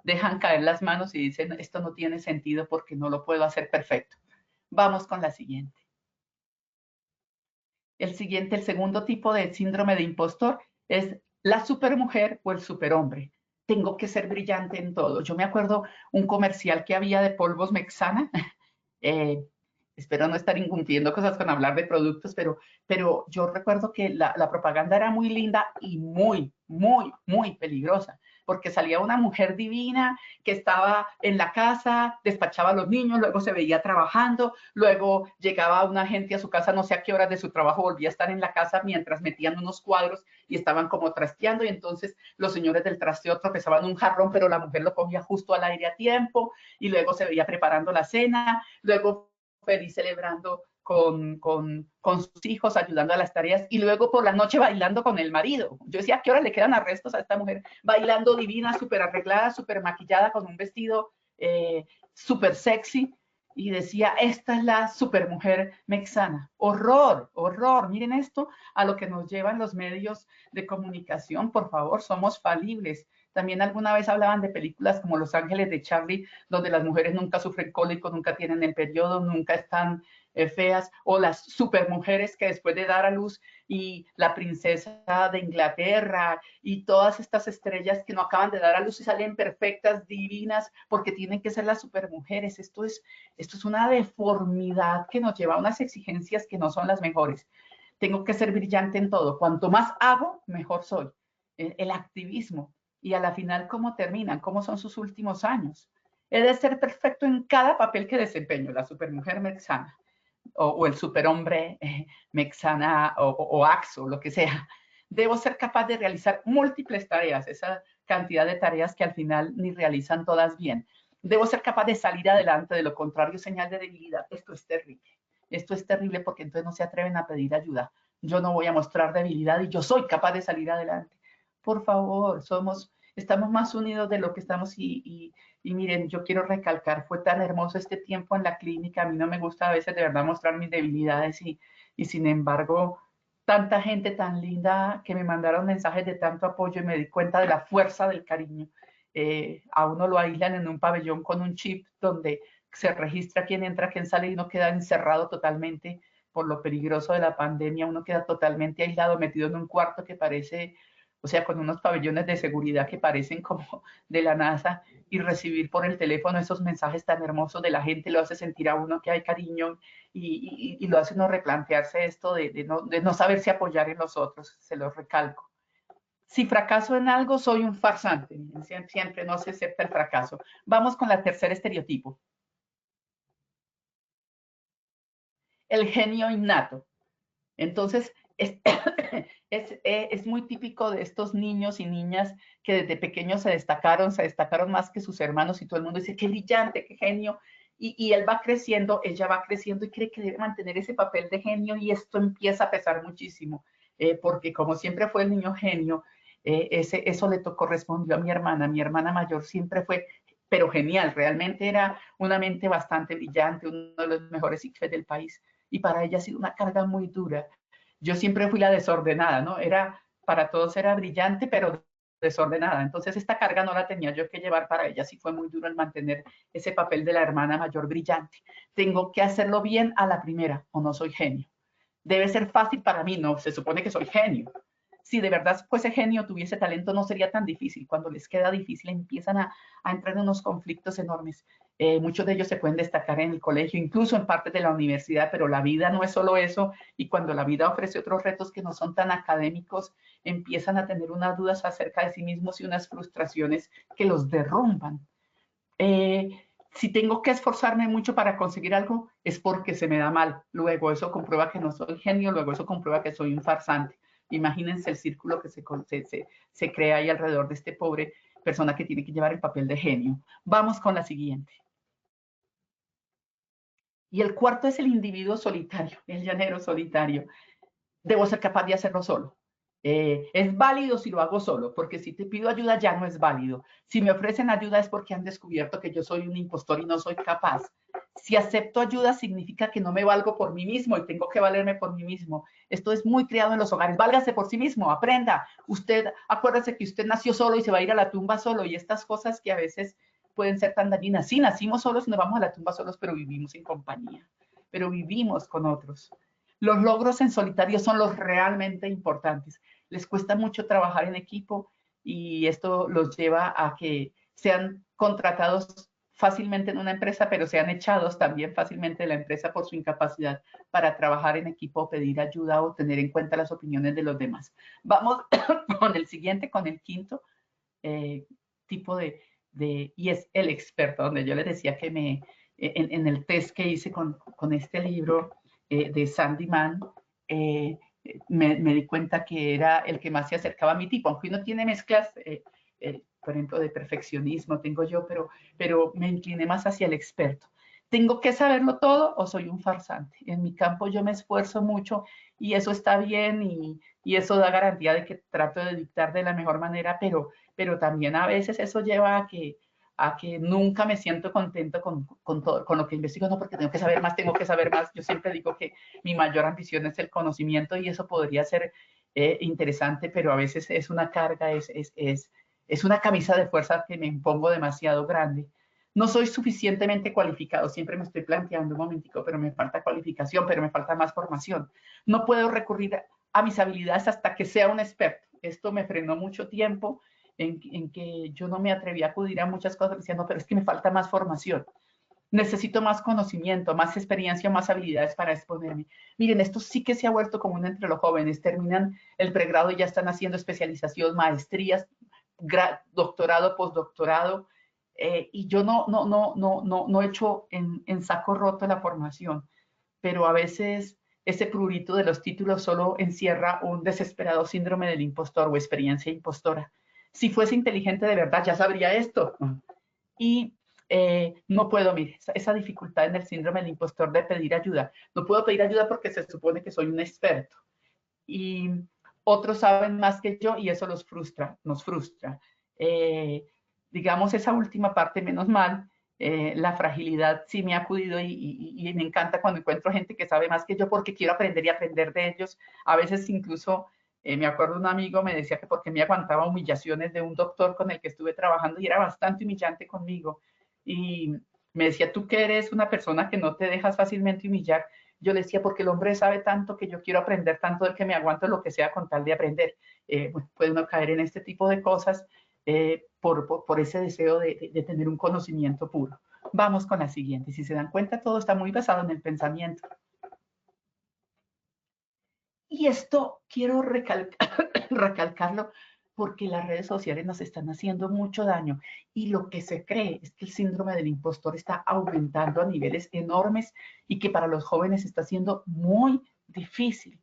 dejan caer las manos y dicen, esto no tiene sentido porque no lo puedo hacer perfecto. Vamos con la siguiente. El segundo tipo de síndrome de impostor es la supermujer o el superhombre. Tengo que ser brillante en todo. Yo me acuerdo un comercial que había de polvos Mexana. Espero no estar incumpliendo cosas con hablar de productos, pero yo recuerdo que la propaganda era muy linda y muy, muy, muy peligrosa, porque salía una mujer divina que estaba en la casa, despachaba a los niños, luego se veía trabajando, luego llegaba una gente a su casa, no sé a qué horas de su trabajo, volvía a estar en la casa mientras metían unos cuadros y estaban como trasteando, y entonces los señores del trasteo tropezaban un jarrón, pero la mujer lo cogía justo al aire a tiempo, y luego se veía preparando la cena, luego feliz celebrando con sus hijos, ayudando a las tareas, y luego por la noche bailando con el marido. Yo decía, ¿a qué hora le quedan arrestos a esta mujer? Bailando divina, súper arreglada, súper maquillada, con un vestido súper sexy, y decía, esta es la supermujer mexana. Horror, horror. Miren esto a lo que nos llevan los medios de comunicación. Por favor, somos falibles. También alguna vez hablaban de películas como Los Ángeles de Charlie, donde las mujeres nunca sufren cólico, nunca tienen el periodo, nunca están feas, o las supermujeres que después de dar a luz, y la princesa de Inglaterra, y todas estas estrellas que no acaban de dar a luz y salen perfectas, divinas, porque tienen que ser las supermujeres. Esto es una deformidad que nos lleva a unas exigencias que no son las mejores. Tengo que ser brillante en todo. Cuanto más hago, mejor soy. El activismo. Y a la final, ¿cómo terminan? ¿Cómo son sus últimos años? He de ser perfecto en cada papel que desempeño, la supermujer mexana o el superhombre mexana o axo, lo que sea. Debo ser capaz de realizar múltiples tareas, esa cantidad de tareas que al final ni realizan todas bien. Debo ser capaz de salir adelante, de lo contrario, señal de debilidad. Esto es terrible. Esto es terrible porque entonces no se atreven a pedir ayuda. Yo no voy a mostrar debilidad y yo soy capaz de salir adelante. Por favor, estamos más unidos de lo que estamos y miren, yo quiero recalcar, fue tan hermoso este tiempo en la clínica, a mí no me gusta a veces de verdad mostrar mis debilidades y sin embargo, tanta gente tan linda que me mandaron mensajes de tanto apoyo y me di cuenta de la fuerza del cariño. A uno lo aíslan en un pabellón con un chip donde se registra quién entra, quién sale y uno queda encerrado totalmente por lo peligroso de la pandemia, uno queda totalmente aislado, metido en un cuarto que parece o sea, con unos pabellones de seguridad que parecen como de la NASA, y recibir por el teléfono esos mensajes tan hermosos de la gente lo hace sentir a uno que hay cariño y lo hace uno replantearse esto de no saberse apoyar en los otros, se los recalco. Si fracaso en algo, soy un farsante. Siempre no se acepta el fracaso. Vamos con el tercer estereotipo. El genio innato. Entonces, es muy típico de estos niños y niñas que desde pequeños se destacaron más que sus hermanos y todo el mundo dice, qué brillante, qué genio. Y él va creciendo, ella va creciendo y cree que debe mantener ese papel de genio y esto empieza a pesar muchísimo, porque como siempre fue el niño genio, eso le correspondió a mi hermana mayor siempre fue, pero genial, realmente era una mente bastante brillante, uno de los mejores ICFES del país, y para ella ha sido una carga muy dura. Yo siempre fui la desordenada, ¿no? Para todos era brillante, pero desordenada. Entonces esta carga no la tenía yo que llevar para ella. Sí fue muy duro el mantener ese papel de la hermana mayor brillante. Tengo que hacerlo bien a la primera o no soy genio. Debe ser fácil para mí, no, se supone que soy genio. Si de verdad fuese genio, tuviese talento, no sería tan difícil. Cuando les queda difícil, empiezan a entrar en unos conflictos enormes. Muchos de ellos se pueden destacar en el colegio, incluso en partes de la universidad, pero la vida no es solo eso. Y cuando la vida ofrece otros retos que no son tan académicos, empiezan a tener unas dudas acerca de sí mismos y unas frustraciones que los derrumban. Si tengo que esforzarme mucho para conseguir algo, es porque se me da mal. Luego eso comprueba que no soy genio, luego eso comprueba que soy un farsante. Imagínense el círculo que se crea ahí alrededor de este pobre persona que tiene que llevar el papel de genio. Vamos con la siguiente. Y el cuarto es el individuo solitario, el llanero solitario. Debo ser capaz de hacerlo solo. Es válido si lo hago solo, porque si te pido ayuda ya no es válido. Si me ofrecen ayuda es porque han descubierto que yo soy un impostor y no soy capaz. Si acepto ayuda significa que no me valgo por mí mismo y tengo que valerme por mí mismo. Esto es muy criado en los hogares. Válgase por sí mismo, aprenda. Usted, acuérdese que usted nació solo y se va a ir a la tumba solo, y estas cosas que a veces pueden ser tan dañinas. Sí, nacimos solos y nos vamos a la tumba solos, pero vivimos en compañía, pero vivimos con otros. Los logros en solitario son los realmente importantes. Les cuesta mucho trabajar en equipo y esto los lleva a que sean contratados fácilmente en una empresa, pero sean echados también fácilmente de la empresa por su incapacidad para trabajar en equipo, pedir ayuda o tener en cuenta las opiniones de los demás. Vamos con el siguiente, con el quinto tipo y es el experto, donde yo les decía que en el test que hice con este libro, de Sandi Mann, me di cuenta que era el que más se acercaba a mi tipo, aunque uno tiene mezclas, por ejemplo, de perfeccionismo tengo yo, pero me incliné más hacia el experto. ¿Tengo que saberlo todo o soy un farsante? En mi campo yo me esfuerzo mucho y eso está bien y eso da garantía de que trato de dictar de la mejor manera, pero también a veces eso lleva a que nunca me siento contento con todo, con lo que investigo, no, porque tengo que saber más. Yo siempre digo que mi mayor ambición es el conocimiento y eso podría ser interesante, pero a veces es una carga, es una camisa de fuerza que me impongo demasiado grande. No soy suficientemente cualificado, siempre me estoy planteando un momentico, pero me falta cualificación, pero me falta más formación. No puedo recurrir a mis habilidades hasta que sea un experto. Esto me frenó mucho tiempo, en que yo no me atreví a acudir a muchas cosas diciendo, pero es que me falta más formación. Necesito más conocimiento, más experiencia, más habilidades para exponerme. Miren, esto sí que se ha vuelto común entre los jóvenes. Terminan el pregrado y ya están haciendo especialización, maestrías, doctorado, postdoctorado. Y yo no he hecho en saco roto la formación, pero a veces ese prurito de los títulos solo encierra un desesperado síndrome del impostor o experiencia impostora. Si fuese inteligente de verdad, ya sabría esto. Y no puedo, mire, esa dificultad en el síndrome del impostor de pedir ayuda. No puedo pedir ayuda porque se supone que soy un experto. Y otros saben más que yo y eso nos frustra. Digamos, esa última parte, menos mal, la fragilidad sí me ha acudido y me encanta cuando encuentro gente que sabe más que yo porque quiero aprender y aprender de ellos. A veces incluso... me acuerdo un amigo me decía que porque me aguantaba humillaciones de un doctor con el que estuve trabajando y era bastante humillante conmigo. Y me decía, tú que eres una persona que no te dejas fácilmente humillar, yo le decía, porque el hombre sabe tanto que yo quiero aprender tanto del que me aguanto lo que sea con tal de aprender. Bueno, puede uno caer en este tipo de cosas por ese deseo de tener un conocimiento puro. Vamos con la siguiente. Si se dan cuenta, todo está muy basado en el pensamiento. Y esto quiero recalcarlo porque las redes sociales nos están haciendo mucho daño y lo que se cree es que el síndrome del impostor está aumentando a niveles enormes y que para los jóvenes está siendo muy difícil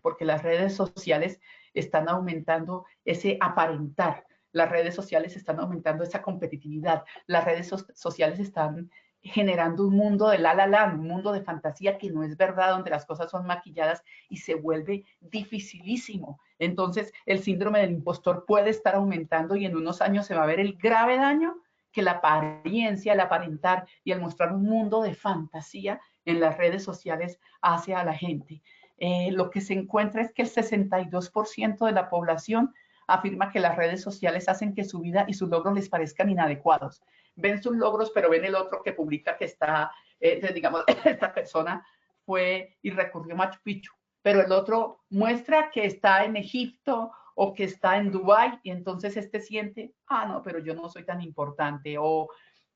porque las redes sociales están aumentando ese aparentar, las redes sociales están aumentando esa competitividad, las redes sociales están generando un mundo de la land, un mundo de fantasía que no es verdad, donde las cosas son maquilladas y se vuelve dificilísimo. Entonces, el síndrome del impostor puede estar aumentando y en unos años se va a ver el grave daño que la apariencia, el aparentar y el mostrar un mundo de fantasía en las redes sociales hace a la gente. Lo que se encuentra es que el 62% de la población afirma que las redes sociales hacen que su vida y sus logros les parezcan inadecuados. Ven sus logros, pero ven el otro que publica que está, digamos, esta persona fue y recurrió a Machu Picchu, pero el otro muestra que está en Egipto o que está en Dubái y entonces siente, no, pero yo no soy tan importante, o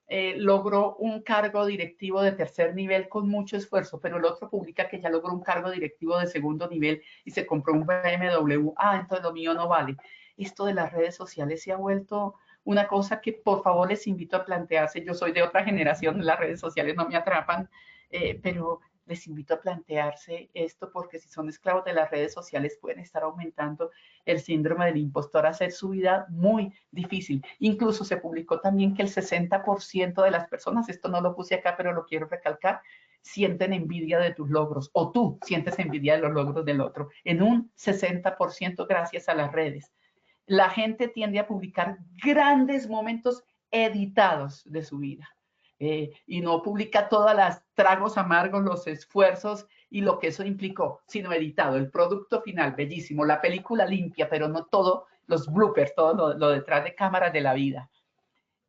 logró un cargo directivo de tercer nivel con mucho esfuerzo, pero el otro publica que ya logró un cargo directivo de segundo nivel y se compró un BMW, entonces lo mío no vale. Esto de las redes sociales se ha vuelto una cosa que por favor les invito a plantearse. Yo soy de otra generación, las redes sociales no me atrapan, pero les invito a plantearse esto porque si son esclavos de las redes sociales pueden estar aumentando el síndrome del impostor, hacer su vida muy difícil. Incluso se publicó también que el 60% de las personas, esto no lo puse acá, pero lo quiero recalcar, sienten envidia de tus logros o tú sientes envidia de los logros del otro, en un 60% gracias a las redes. La gente tiende a publicar grandes momentos editados de su vida. Y no publica todas las tragos amargos, los esfuerzos y lo que eso implicó, sino editado, el producto final, bellísimo, la película limpia, pero no todo, los bloopers, todo lo detrás de cámaras de la vida.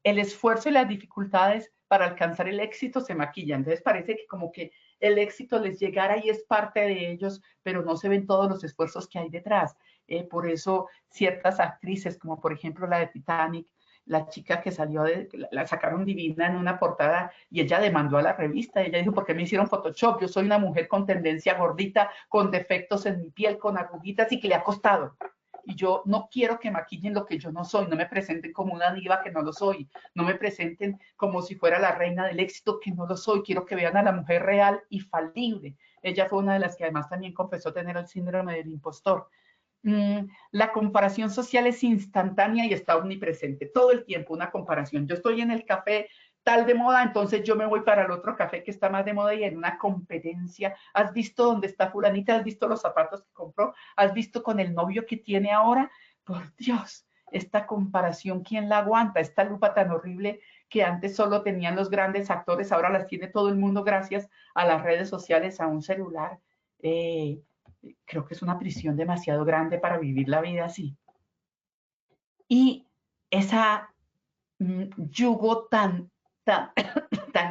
El esfuerzo y las dificultades para alcanzar el éxito se maquillan, entonces parece que como que el éxito les llegara y es parte de ellos, pero no se ven todos los esfuerzos que hay detrás. Por eso ciertas actrices, como por ejemplo la de Titanic, la chica que salió, la sacaron divina en una portada y ella demandó a la revista. Ella dijo, ¿por qué me hicieron Photoshop? Yo soy una mujer con tendencia gordita, con defectos en mi piel, con arruguitas y que le ha costado. Y yo no quiero que maquillen lo que yo no soy, no me presenten como una diva que no lo soy, no me presenten como si fuera la reina del éxito que no lo soy, quiero que vean a la mujer real y falible. Ella fue una de las que además también confesó tener el síndrome del impostor. La comparación social es instantánea y está omnipresente, todo el tiempo una comparación. Yo estoy en el café tal de moda, entonces yo me voy para el otro café que está más de moda y en una competencia. ¿Has visto dónde está fulanita? ¿Has visto los zapatos que compró? ¿Has visto con el novio que tiene ahora? Por Dios, esta comparación, ¿quién la aguanta? Esta lupa tan horrible que antes solo tenían los grandes actores, ahora las tiene todo el mundo gracias a las redes sociales, a un celular. Creo que es una prisión demasiado grande para vivir la vida así. Y esa yugo tan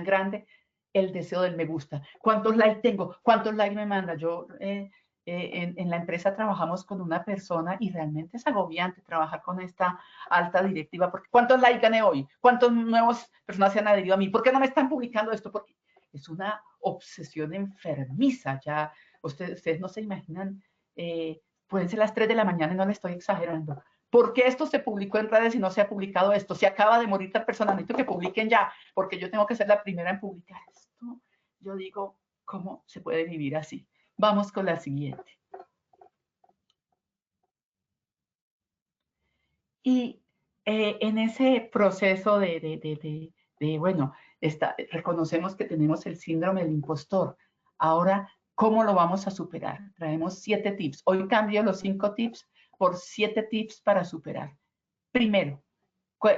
grande, el deseo del me gusta. ¿Cuántos likes tengo? ¿Cuántos likes me manda? Yo en la empresa trabajamos con una persona y realmente es agobiante trabajar con esta alta directiva. Porque ¿cuántos likes gané hoy? ¿Cuántas nuevas personas se han adherido a mí? ¿Por qué no me están publicando esto? Porque es una obsesión enfermiza ya. Ustedes no se imaginan, pueden ser las 3 de la mañana y no le estoy exagerando. ¿Por qué esto se publicó en redes y no se ha publicado esto? Se acaba de morir tal persona, necesito que publiquen ya, porque yo tengo que ser la primera en publicar esto. Yo digo, ¿cómo se puede vivir así? Vamos con la siguiente. Y en ese proceso bueno, reconocemos que tenemos el síndrome del impostor. Ahora, ¿cómo lo vamos a superar? Traemos 7 tips. Hoy cambio los 5 tips por 7 tips para superar. Primero,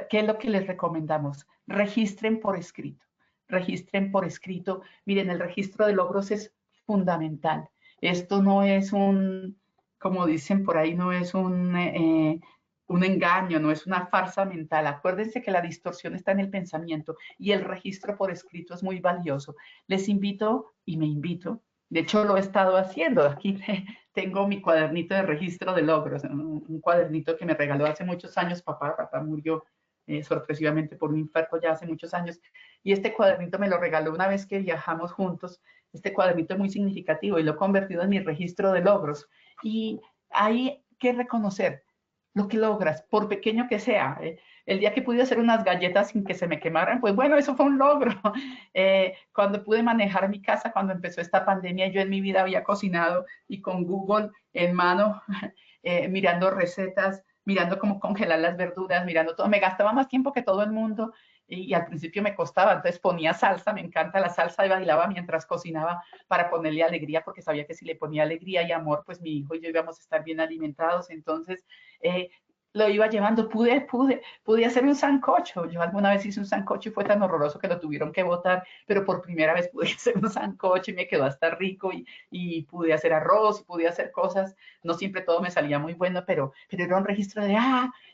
¿qué es lo que les recomendamos? Registren por escrito. Registren por escrito. Miren, el registro de logros es fundamental. Esto no es como dicen por ahí, no es un engaño, no es una farsa mental. Acuérdense que la distorsión está en el pensamiento y el registro por escrito es muy valioso. Les invito y me invito, de hecho lo he estado haciendo, aquí tengo mi cuadernito de registro de logros, un cuadernito que me regaló hace muchos años papá. Papá murió sorpresivamente por un infarto ya hace muchos años, y este cuadernito me lo regaló una vez que viajamos juntos. Este cuadernito es muy significativo y lo he convertido en mi registro de logros, y hay que reconocer lo que logras, por pequeño que sea. El día que pude hacer unas galletas sin que se me quemaran, pues bueno, eso fue un logro. Cuando pude manejar mi casa, cuando empezó esta pandemia, yo en mi vida había cocinado y con Google en mano, mirando recetas, mirando cómo congelar las verduras, mirando todo. Me gastaba más tiempo que todo el mundo y al principio me costaba. Entonces ponía salsa, me encanta la salsa, y bailaba mientras cocinaba para ponerle alegría, porque sabía que si le ponía alegría y amor, pues mi hijo y yo íbamos a estar bien alimentados. Entonces, lo iba llevando, pude hacer un sancocho. Yo alguna vez hice un sancocho y fue tan horroroso que lo tuvieron que botar, pero por primera vez pude hacer un sancocho y me quedó hasta rico, y pude hacer arroz y pude hacer cosas. No siempre todo me salía muy bueno, pero era un registro de,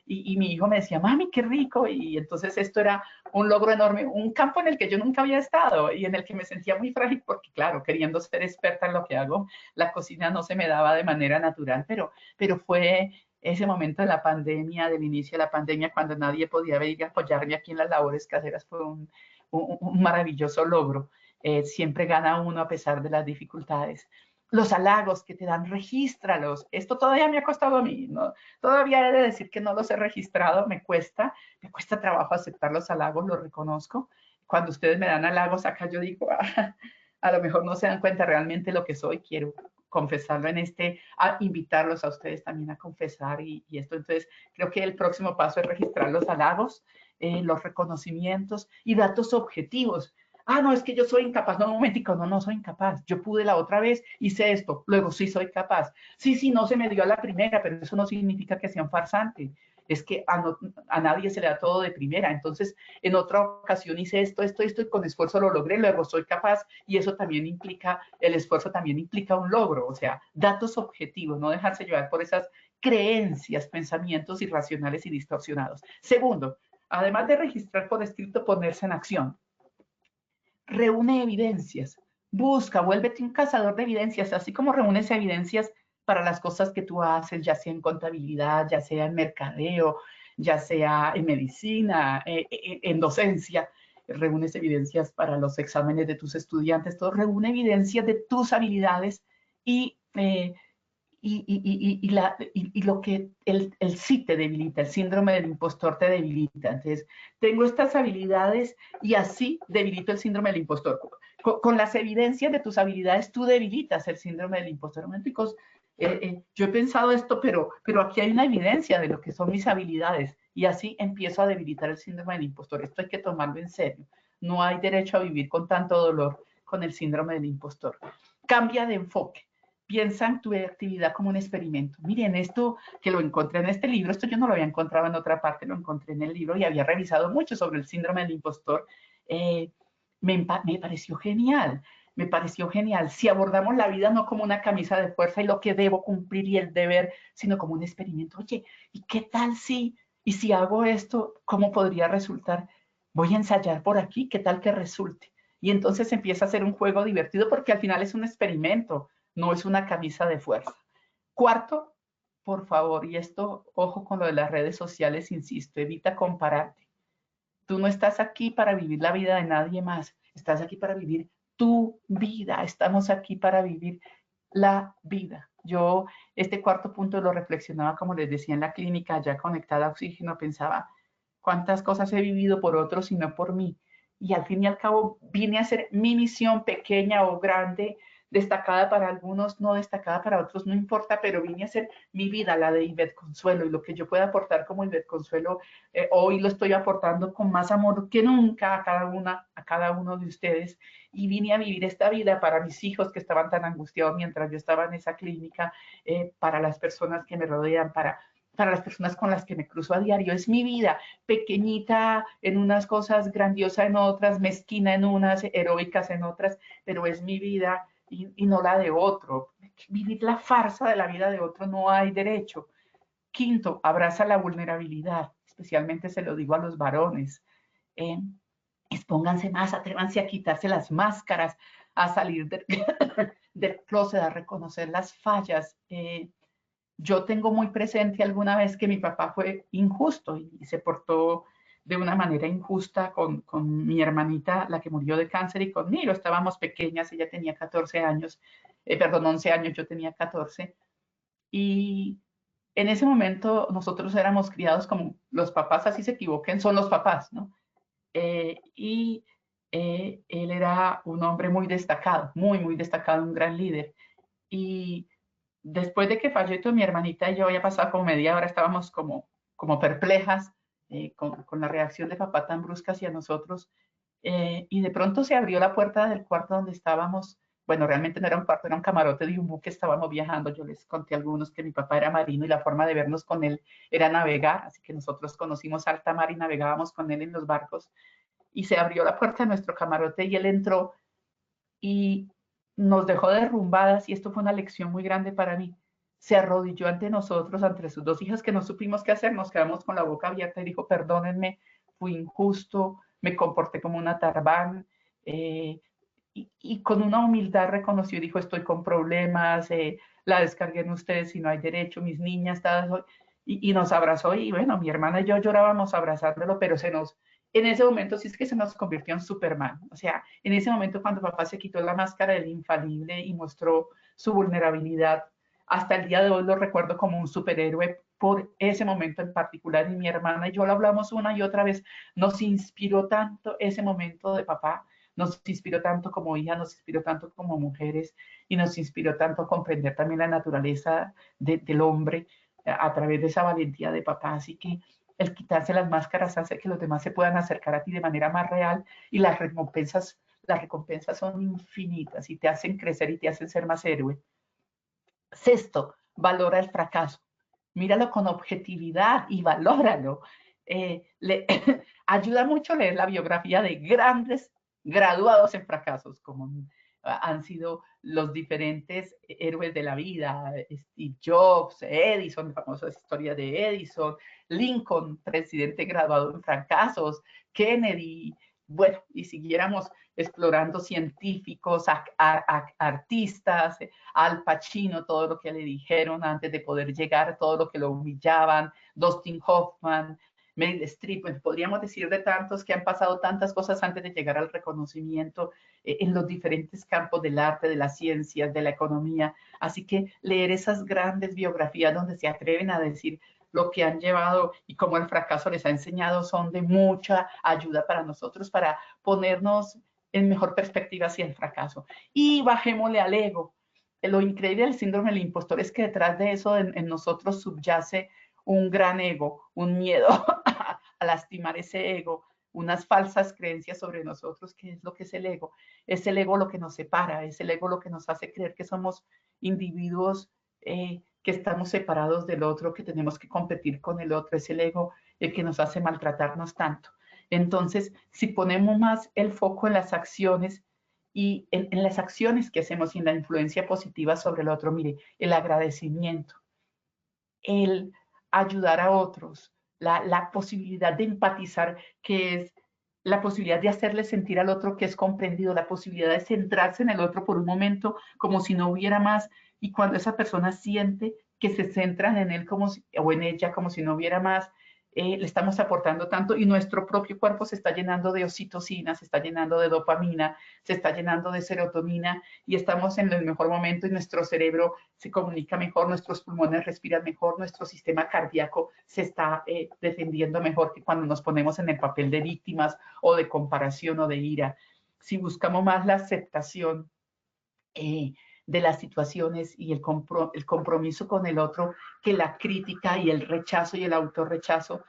y mi hijo me decía, mami, qué rico, y entonces esto era un logro enorme, un campo en el que yo nunca había estado y en el que me sentía muy frágil, porque claro, queriendo ser experta en lo que hago, la cocina no se me daba de manera natural, pero fue ese momento de la pandemia, del inicio de la pandemia, cuando nadie podía venir a apoyarme aquí en las labores caseras, fue un maravilloso logro. Siempre gana uno a pesar de las dificultades. Los halagos que te dan, regístralos. Esto todavía me ha costado a mí, ¿no? Todavía he de decir que no los he registrado, me cuesta trabajo aceptar los halagos, los reconozco. Cuando ustedes me dan halagos acá, yo digo, a lo mejor no se dan cuenta realmente lo que soy, quiero confesarlo a invitarlos a ustedes también a confesar y esto. Entonces, creo que el próximo paso es registrar los halagos, los reconocimientos y datos objetivos. No, es que yo soy incapaz. No, un momentico, no soy incapaz. Yo pude la otra vez, hice esto, luego sí soy capaz. Sí, no se me dio a la primera, pero eso no significa que sea un farsante. Es que a nadie se le da todo de primera. Entonces, en otra ocasión hice esto y con esfuerzo lo logré, luego soy capaz, y eso también implica, el esfuerzo también implica un logro. O sea, datos objetivos, no dejarse llevar por esas creencias, pensamientos irracionales y distorsionados. Segundo, además de registrar por escrito, ponerse en acción. Reúne evidencias, vuélvete un cazador de evidencias, así como reúnes evidencias para las cosas que tú haces, ya sea en contabilidad, ya sea en mercadeo, ya sea en medicina, en docencia. Reúnes evidencias para los exámenes de tus estudiantes, todo. Reúne evidencias de tus habilidades y lo que el sí te debilita, el síndrome del impostor te debilita. Entonces, tengo estas habilidades y así debilito el síndrome del impostor. Con las evidencias de tus habilidades, tú debilitas el síndrome del impostor. Yo he pensado esto, pero aquí hay una evidencia de lo que son mis habilidades, y así empiezo a debilitar el síndrome del impostor. Esto hay que tomarlo en serio. No hay derecho a vivir con tanto dolor con el síndrome del impostor. Cambia de enfoque. Piensa en tu actividad como un experimento. Miren, esto que lo encontré en este libro, esto yo no lo había encontrado en otra parte, lo encontré en el libro y había revisado mucho sobre el síndrome del impostor. Me pareció genial. Me pareció genial. Si abordamos la vida no como una camisa de fuerza y lo que debo cumplir y el deber, sino como un experimento. Oye, ¿y qué tal si hago esto, cómo podría resultar? Voy a ensayar por aquí, ¿qué tal que resulte? Y entonces empieza a ser un juego divertido, porque al final es un experimento, no es una camisa de fuerza. Cuarto, por favor, y esto, ojo con lo de las redes sociales, insisto, evita compararte. Tú no estás aquí para vivir la vida de nadie más, estás aquí para vivir tu vida, estamos aquí para vivir la vida. Yo este cuarto punto lo reflexionaba, como les decía, en la clínica, ya conectada a oxígeno, pensaba cuántas cosas he vivido por otros y no por mí. Y al fin y al cabo vine a hacer mi misión, pequeña o grande, destacada para algunos, no destacada para otros, no importa, pero vine a hacer mi vida, la de Ivette Consuelo, y lo que yo pueda aportar como Ivette Consuelo, hoy lo estoy aportando con más amor que nunca a cada uno de ustedes, y vine a vivir esta vida para mis hijos que estaban tan angustiados mientras yo estaba en esa clínica, para las personas que me rodean, para las personas con las que me cruzo a diario. Es mi vida, pequeñita en unas cosas, grandiosa en otras, mezquina en unas, heroicas en otras, pero es mi vida y no la de otro. Vivir la farsa de la vida de otro no hay derecho. Quinto, abraza la vulnerabilidad, especialmente se lo digo a los varones. Expónganse más, atrévanse a quitarse las máscaras, a salir del closet, a reconocer las fallas. Yo tengo muy presente alguna vez que mi papá fue injusto y se portó de una manera injusta con mi hermanita, la que murió de cáncer, y conmigo. Estábamos pequeñas, ella tenía 14 años, 11 años, yo tenía 14. Y en ese momento nosotros éramos criados como los papás, así se equivoquen, son los papás, ¿no? Él era un hombre muy destacado, muy destacado, un gran líder. Y después de que falleció mi hermanita y yo, había pasado como media hora, estábamos como perplejas con la reacción de papá tan brusca hacia nosotros. Y de pronto se abrió la puerta del cuarto donde estábamos. Bueno, realmente no era un cuarto, era un camarote de un buque, estábamos viajando. Yo les conté a algunos que mi papá era marino y la forma de vernos con él era navegar, así que nosotros conocimos alta mar y navegábamos con él en los barcos. Y se abrió la puerta de nuestro camarote y él entró y nos dejó derrumbadas, y esto fue una lección muy grande para mí. Se arrodilló ante nosotros, ante sus dos hijas, que no supimos qué hacer, nos quedamos con la boca abierta y dijo: perdónenme, fui injusto, me comporté como una tarbán, y con una humildad reconoció y dijo: estoy con problemas, la descargué en ustedes y no hay derecho, mis niñas, y nos abrazó, y bueno, mi hermana y yo llorábamos abrazándolo, pero en ese momento sí es que se nos convirtió en Superman. O sea, en ese momento cuando papá se quitó la máscara del infalible y mostró su vulnerabilidad, hasta el día de hoy lo recuerdo como un superhéroe por ese momento en particular, y mi hermana y yo lo hablamos una y otra vez. Nos inspiró tanto ese momento de papá, nos inspiró tanto como hija, nos inspiró tanto como mujeres, y nos inspiró tanto a comprender también la naturaleza del hombre a través de esa valentía de papá. Así que el quitarse las máscaras hace que los demás se puedan acercar a ti de manera más real, y las recompensas son infinitas y te hacen crecer y te hacen ser más héroe. Sexto, valora el fracaso. Míralo con objetividad y valóralo. Ayuda mucho leer la biografía de grandes graduados en fracasos, como han sido los diferentes héroes de la vida: Steve Jobs, Edison, la famosa historia de Edison, Lincoln, presidente graduado en fracasos, Kennedy, bueno, y siguiéramos explorando científicos, artistas, Al Pacino, todo lo que le dijeron antes de poder llegar, todo lo que lo humillaban, Dustin Hoffman, Meryl Streep. Pues podríamos decir de tantos que han pasado tantas cosas antes de llegar al reconocimiento en los diferentes campos del arte, de las ciencias, de la economía. Así que leer esas grandes biografías donde se atreven a decir lo que han llevado y cómo el fracaso les ha enseñado son de mucha ayuda para nosotros, para ponernos en mejor perspectiva hacia el fracaso. Y bajémosle al ego. Lo increíble del síndrome del impostor es que detrás de eso en nosotros subyace un gran ego, un miedo a lastimar ese ego, unas falsas creencias sobre nosotros. ¿Qué es lo que es el ego? Es el ego lo que nos separa, es el ego lo que nos hace creer que somos individuos que estamos separados del otro, que tenemos que competir con el otro. Es el ego el que nos hace maltratarnos tanto. Entonces, si ponemos más el foco en las acciones y en las acciones que hacemos y en la influencia positiva sobre el otro, mire, el agradecimiento, el ayudar a otros, la posibilidad de empatizar, que es la posibilidad de hacerle sentir al otro que es comprendido, la posibilidad de centrarse en el otro por un momento como si no hubiera más, y cuando esa persona siente que se centran en él o en ella como si no hubiera más, le estamos aportando tanto, y nuestro propio cuerpo se está llenando de oxitocina, se está llenando de dopamina, se está llenando de serotonina, y estamos en el mejor momento, y nuestro cerebro se comunica mejor, nuestros pulmones respiran mejor, nuestro sistema cardíaco se está defendiendo mejor que cuando nos ponemos en el papel de víctimas o de comparación o de ira. Si buscamos más la aceptación de las situaciones y el compromiso con el otro, que la crítica y el rechazo y el autorrechazo,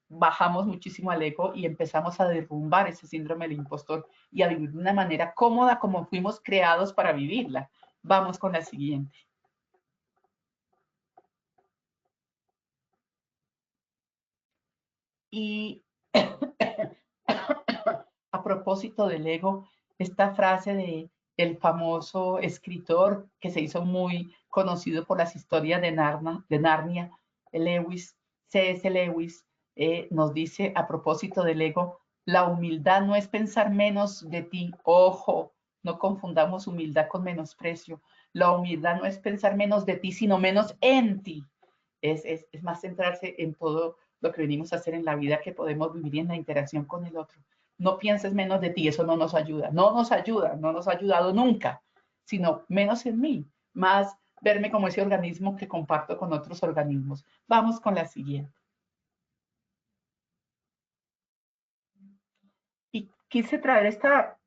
bajamos muchísimo al ego y empezamos a derrumbar ese síndrome del impostor y a vivir de una manera cómoda como fuimos creados para vivirla. Vamos con la siguiente. Y a propósito del ego, esta frase del famoso escritor que se hizo muy conocido por las historias de Narnia, C.S. Lewis, nos dice a propósito del ego, la humildad no es pensar menos de ti. Ojo, no confundamos humildad con menosprecio. La humildad no es pensar menos de ti, sino menos en ti. Es más centrarse en todo lo que venimos a hacer en la vida que podemos vivir en la interacción con el otro. No pienses menos de ti, eso no nos ayuda. No nos ayuda, no nos ha ayudado nunca, sino menos en mí, más verme como ese organismo que comparto con otros organismos. Vamos con la siguiente. Y quise traer esta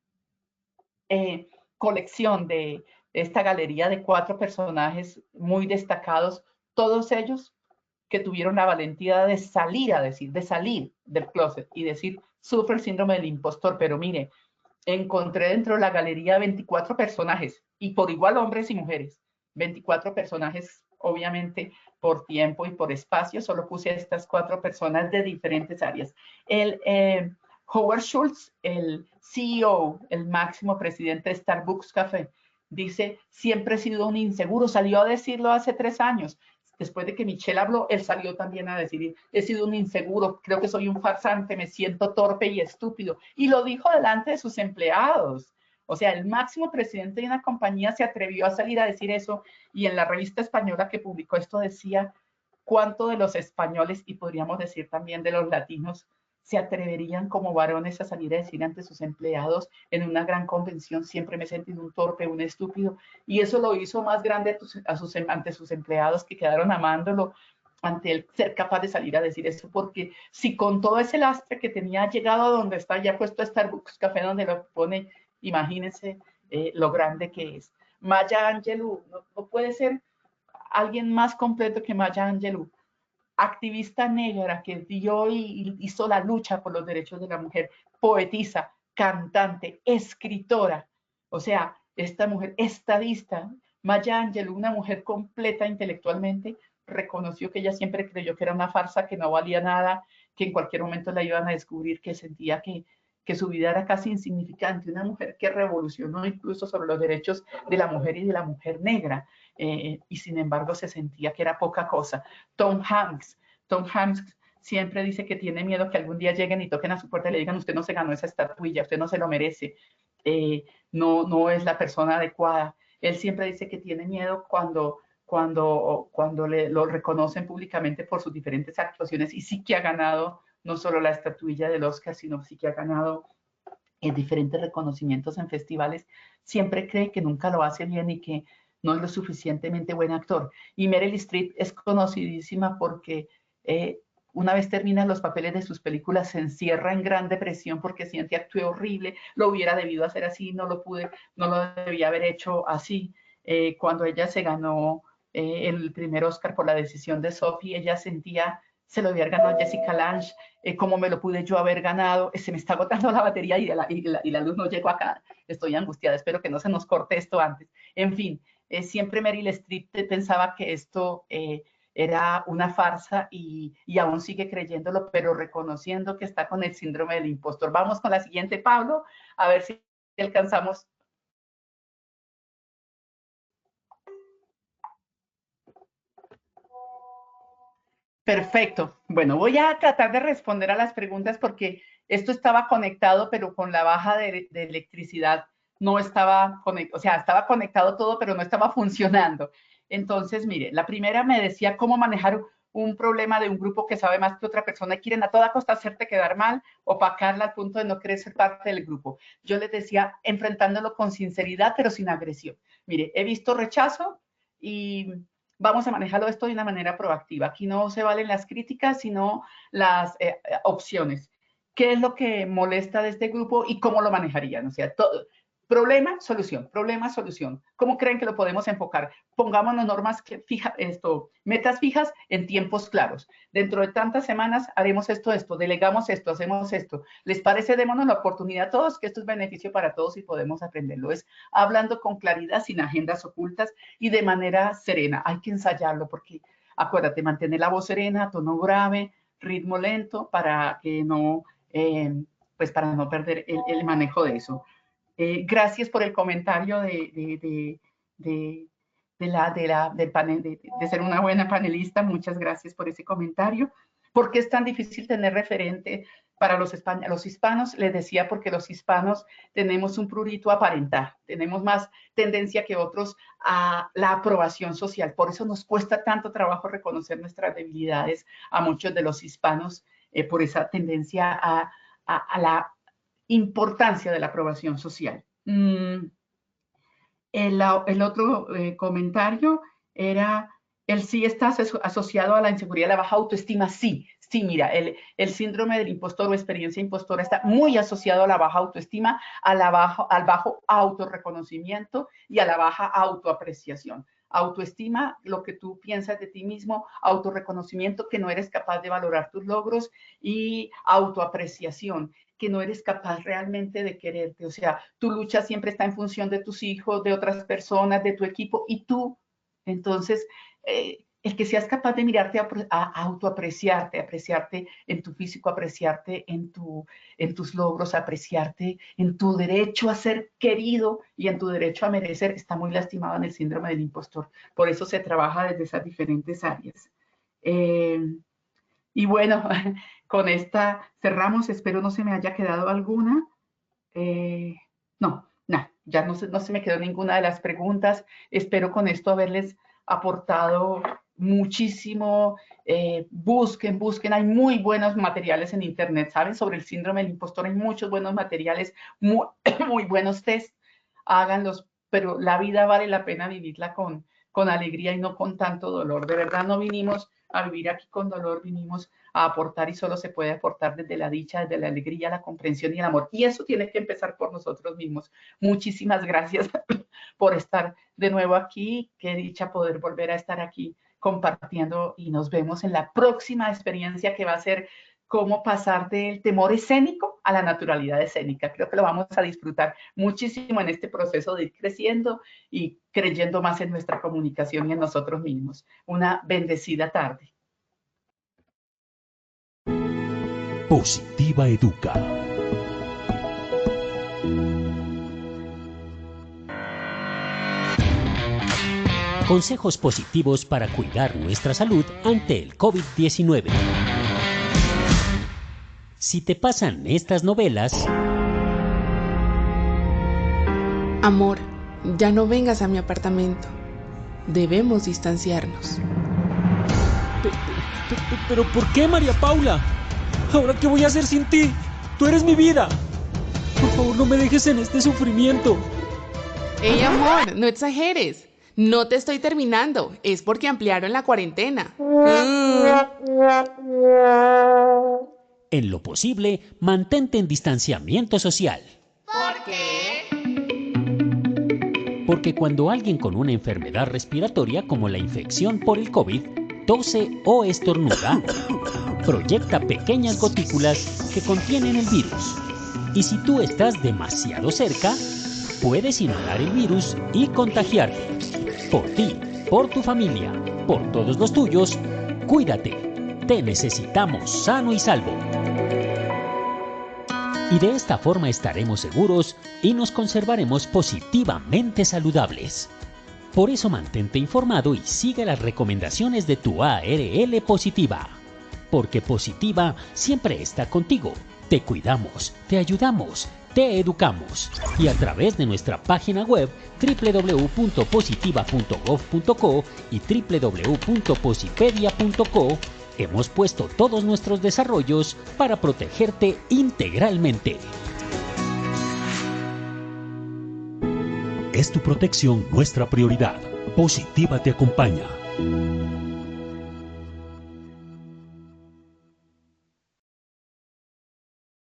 colección de esta galería de 4 personajes muy destacados, todos ellos que tuvieron la valentía de salir a decir, de salir del closet y decir, sufre el síndrome del impostor, pero mire, encontré dentro de la galería 24 personajes y por igual hombres y mujeres, 24 personajes, obviamente por tiempo y por espacio, solo puse a estas 4 personas de diferentes áreas. Howard Schultz, el CEO, el máximo presidente de Starbucks Café, dice, siempre he sido un inseguro, salió a decirlo hace 3 años. Después de que Michelle habló, él salió también a decir, he sido un inseguro, creo que soy un farsante, me siento torpe y estúpido. Y lo dijo delante de sus empleados. O sea, el máximo presidente de una compañía se atrevió a salir a decir eso y en la revista española que publicó esto decía cuánto de los españoles y podríamos decir también de los latinos se atreverían como varones a salir a decir ante sus empleados en una gran convención, siempre me he sentido un torpe, un estúpido, y eso lo hizo más grande ante sus empleados que quedaron amándolo, ante él ser capaz de salir a decir eso, porque si con todo ese lastre que tenía llegado a donde está, ya puesto Starbucks Café donde lo pone, imagínense lo grande que es. Maya Angelou, no puede ser alguien más completo que Maya Angelou, activista negra que dio y hizo la lucha por los derechos de la mujer, poetisa, cantante, escritora, o sea, esta mujer estadista, Maya Angelou, una mujer completa intelectualmente, reconoció que ella siempre creyó que era una farsa, que no valía nada, que en cualquier momento la iban a descubrir, que sentía que su vida era casi insignificante, una mujer que revolucionó incluso sobre los derechos de la mujer y de la mujer negra, y sin embargo se sentía que era poca cosa. Tom Hanks siempre dice que tiene miedo que algún día lleguen y toquen a su puerta y le digan, usted no se ganó esa estatuilla, usted no se lo merece, no es la persona adecuada. Él siempre dice que tiene miedo cuando lo reconocen públicamente por sus diferentes actuaciones y sí que ha ganado no solo la estatuilla del Oscar, sino sí que ha ganado diferentes reconocimientos en festivales, siempre cree que nunca lo hace bien y que no es lo suficientemente buen actor. Y Meryl Streep es conocidísima porque una vez terminan los papeles de sus películas, se encierra en gran depresión porque siente actué horrible, lo hubiera debido hacer así, no lo debía haber hecho así. Cuando ella se ganó el primer Oscar por la decisión de Sophie, ella sentía, se lo había ganado Jessica Lange, cómo me lo pude yo haber ganado, se me está agotando la batería y la luz no llegó acá, estoy angustiada, espero que no se nos corte esto antes. En fin, siempre Meryl Streep pensaba que esto era una farsa y aún sigue creyéndolo, pero reconociendo que está con el síndrome del impostor. Vamos con la siguiente, Pablo, a ver si alcanzamos. Perfecto. Bueno, voy a tratar de responder a las preguntas porque esto estaba conectado, pero con la baja de electricidad no estaba conectado, o sea, estaba conectado todo, pero no estaba funcionando. Entonces, mire, la primera me decía cómo manejar un problema de un grupo que sabe más que otra persona y quieren a toda costa hacerte quedar mal, opacarla al punto de no querer ser parte del grupo. Yo les decía, enfrentándolo con sinceridad, pero sin agresión. Mire, he visto rechazo y vamos a manejarlo esto de una manera proactiva. Aquí no se valen las críticas, sino las opciones. ¿Qué es lo que molesta de este grupo y cómo lo manejarían? O sea, todo, problema, solución, problema, solución. ¿Cómo creen que lo podemos enfocar? Pongámonos normas metas fijas en tiempos claros. Dentro de tantas semanas haremos esto, delegamos esto, hacemos esto. ¿Les parece? Démonos la oportunidad a todos, que esto es beneficio para todos y podemos aprenderlo. Es hablando con claridad, sin agendas ocultas y de manera serena. Hay que ensayarlo porque, acuérdate, mantener la voz serena, tono grave, ritmo lento para que no, para no perder el manejo de eso. Gracias por el comentario de del panel, de ser una buena panelista. Muchas gracias por ese comentario. ¿Por qué es tan difícil tener referente para los hispanos? Les decía, porque los hispanos tenemos un prurito a aparentar, tenemos más tendencia que otros a la aprobación social. Por eso nos cuesta tanto trabajo reconocer nuestras debilidades a muchos de los hispanos, por esa tendencia a la importancia de la aprobación social. El otro comentario era: el sí está asociado a la inseguridad, a la baja autoestima. Sí, mira, el síndrome del impostor o experiencia impostora está muy asociado a la baja autoestima, al bajo autorreconocimiento y a la baja autoapreciación. Autoestima, lo que tú piensas de ti mismo; autorreconocimiento, que no eres capaz de valorar tus logros; y autoapreciación, que no eres capaz realmente de quererte. O sea, tu lucha siempre está en función de tus hijos, de otras personas, de tu equipo, y tú. Entonces, el que seas capaz de mirarte, a autoapreciarte, apreciarte en tu físico, apreciarte en tus logros, apreciarte en tu derecho a ser querido y en tu derecho a merecer, está muy lastimado en el síndrome del impostor. Por eso se trabaja desde esas diferentes áreas. Y bueno, con esta cerramos. Espero no se me haya quedado alguna. No, ya no se me quedó ninguna de las preguntas. Espero con esto haberles aportado muchísimo. Busquen, hay muy buenos materiales en internet, ¿saben? Sobre el síndrome del impostor hay muchos buenos materiales, muy buenos test. Háganlos, pero la vida vale la pena vivirla con alegría y no con tanto dolor. De verdad, no vinimos a vivir aquí con dolor, vinimos a aportar, y solo se puede aportar desde la dicha, desde la alegría, la comprensión y el amor. Y eso tiene que empezar por nosotros mismos. Muchísimas gracias por estar de nuevo aquí. Qué dicha poder volver a estar aquí compartiendo, y nos vemos en la próxima experiencia, que va a ser cómo pasar del temor escénico a la naturalidad escénica. Creo que lo vamos a disfrutar muchísimo en este proceso de ir creciendo y creyendo más en nuestra comunicación y en nosotros mismos. Una bendecida tarde. Positiva Educa. Consejos positivos para cuidar nuestra salud ante el COVID-19. Si te pasan estas novelas... Amor, ya no vengas a mi apartamento. Debemos distanciarnos. ¿Pero por qué, María Paula? ¿Ahora qué voy a hacer sin ti? Tú eres mi vida. Por favor, no me dejes en este sufrimiento. ¡Ey, amor! No exageres. No te estoy terminando. Es porque ampliaron la cuarentena. En lo posible, mantente en distanciamiento social. ¿Por qué? Porque cuando alguien con una enfermedad respiratoria como la infección por el COVID tose o estornuda, proyecta pequeñas gotículas que contienen el virus. Y si tú estás demasiado cerca, puedes inhalar el virus y contagiarte. Por ti, por tu familia, por todos los tuyos, cuídate. Te necesitamos sano y salvo. Y de esta forma estaremos seguros y nos conservaremos positivamente saludables. Por eso mantente informado y sigue las recomendaciones de tu ARL Positiva. Porque Positiva siempre está contigo. Te cuidamos, te ayudamos, te educamos. Y a través de nuestra página web www.positiva.gov.co y www.posipedia.co hemos puesto todos nuestros desarrollos para protegerte integralmente. Es tu protección nuestra prioridad. Positiva te acompaña.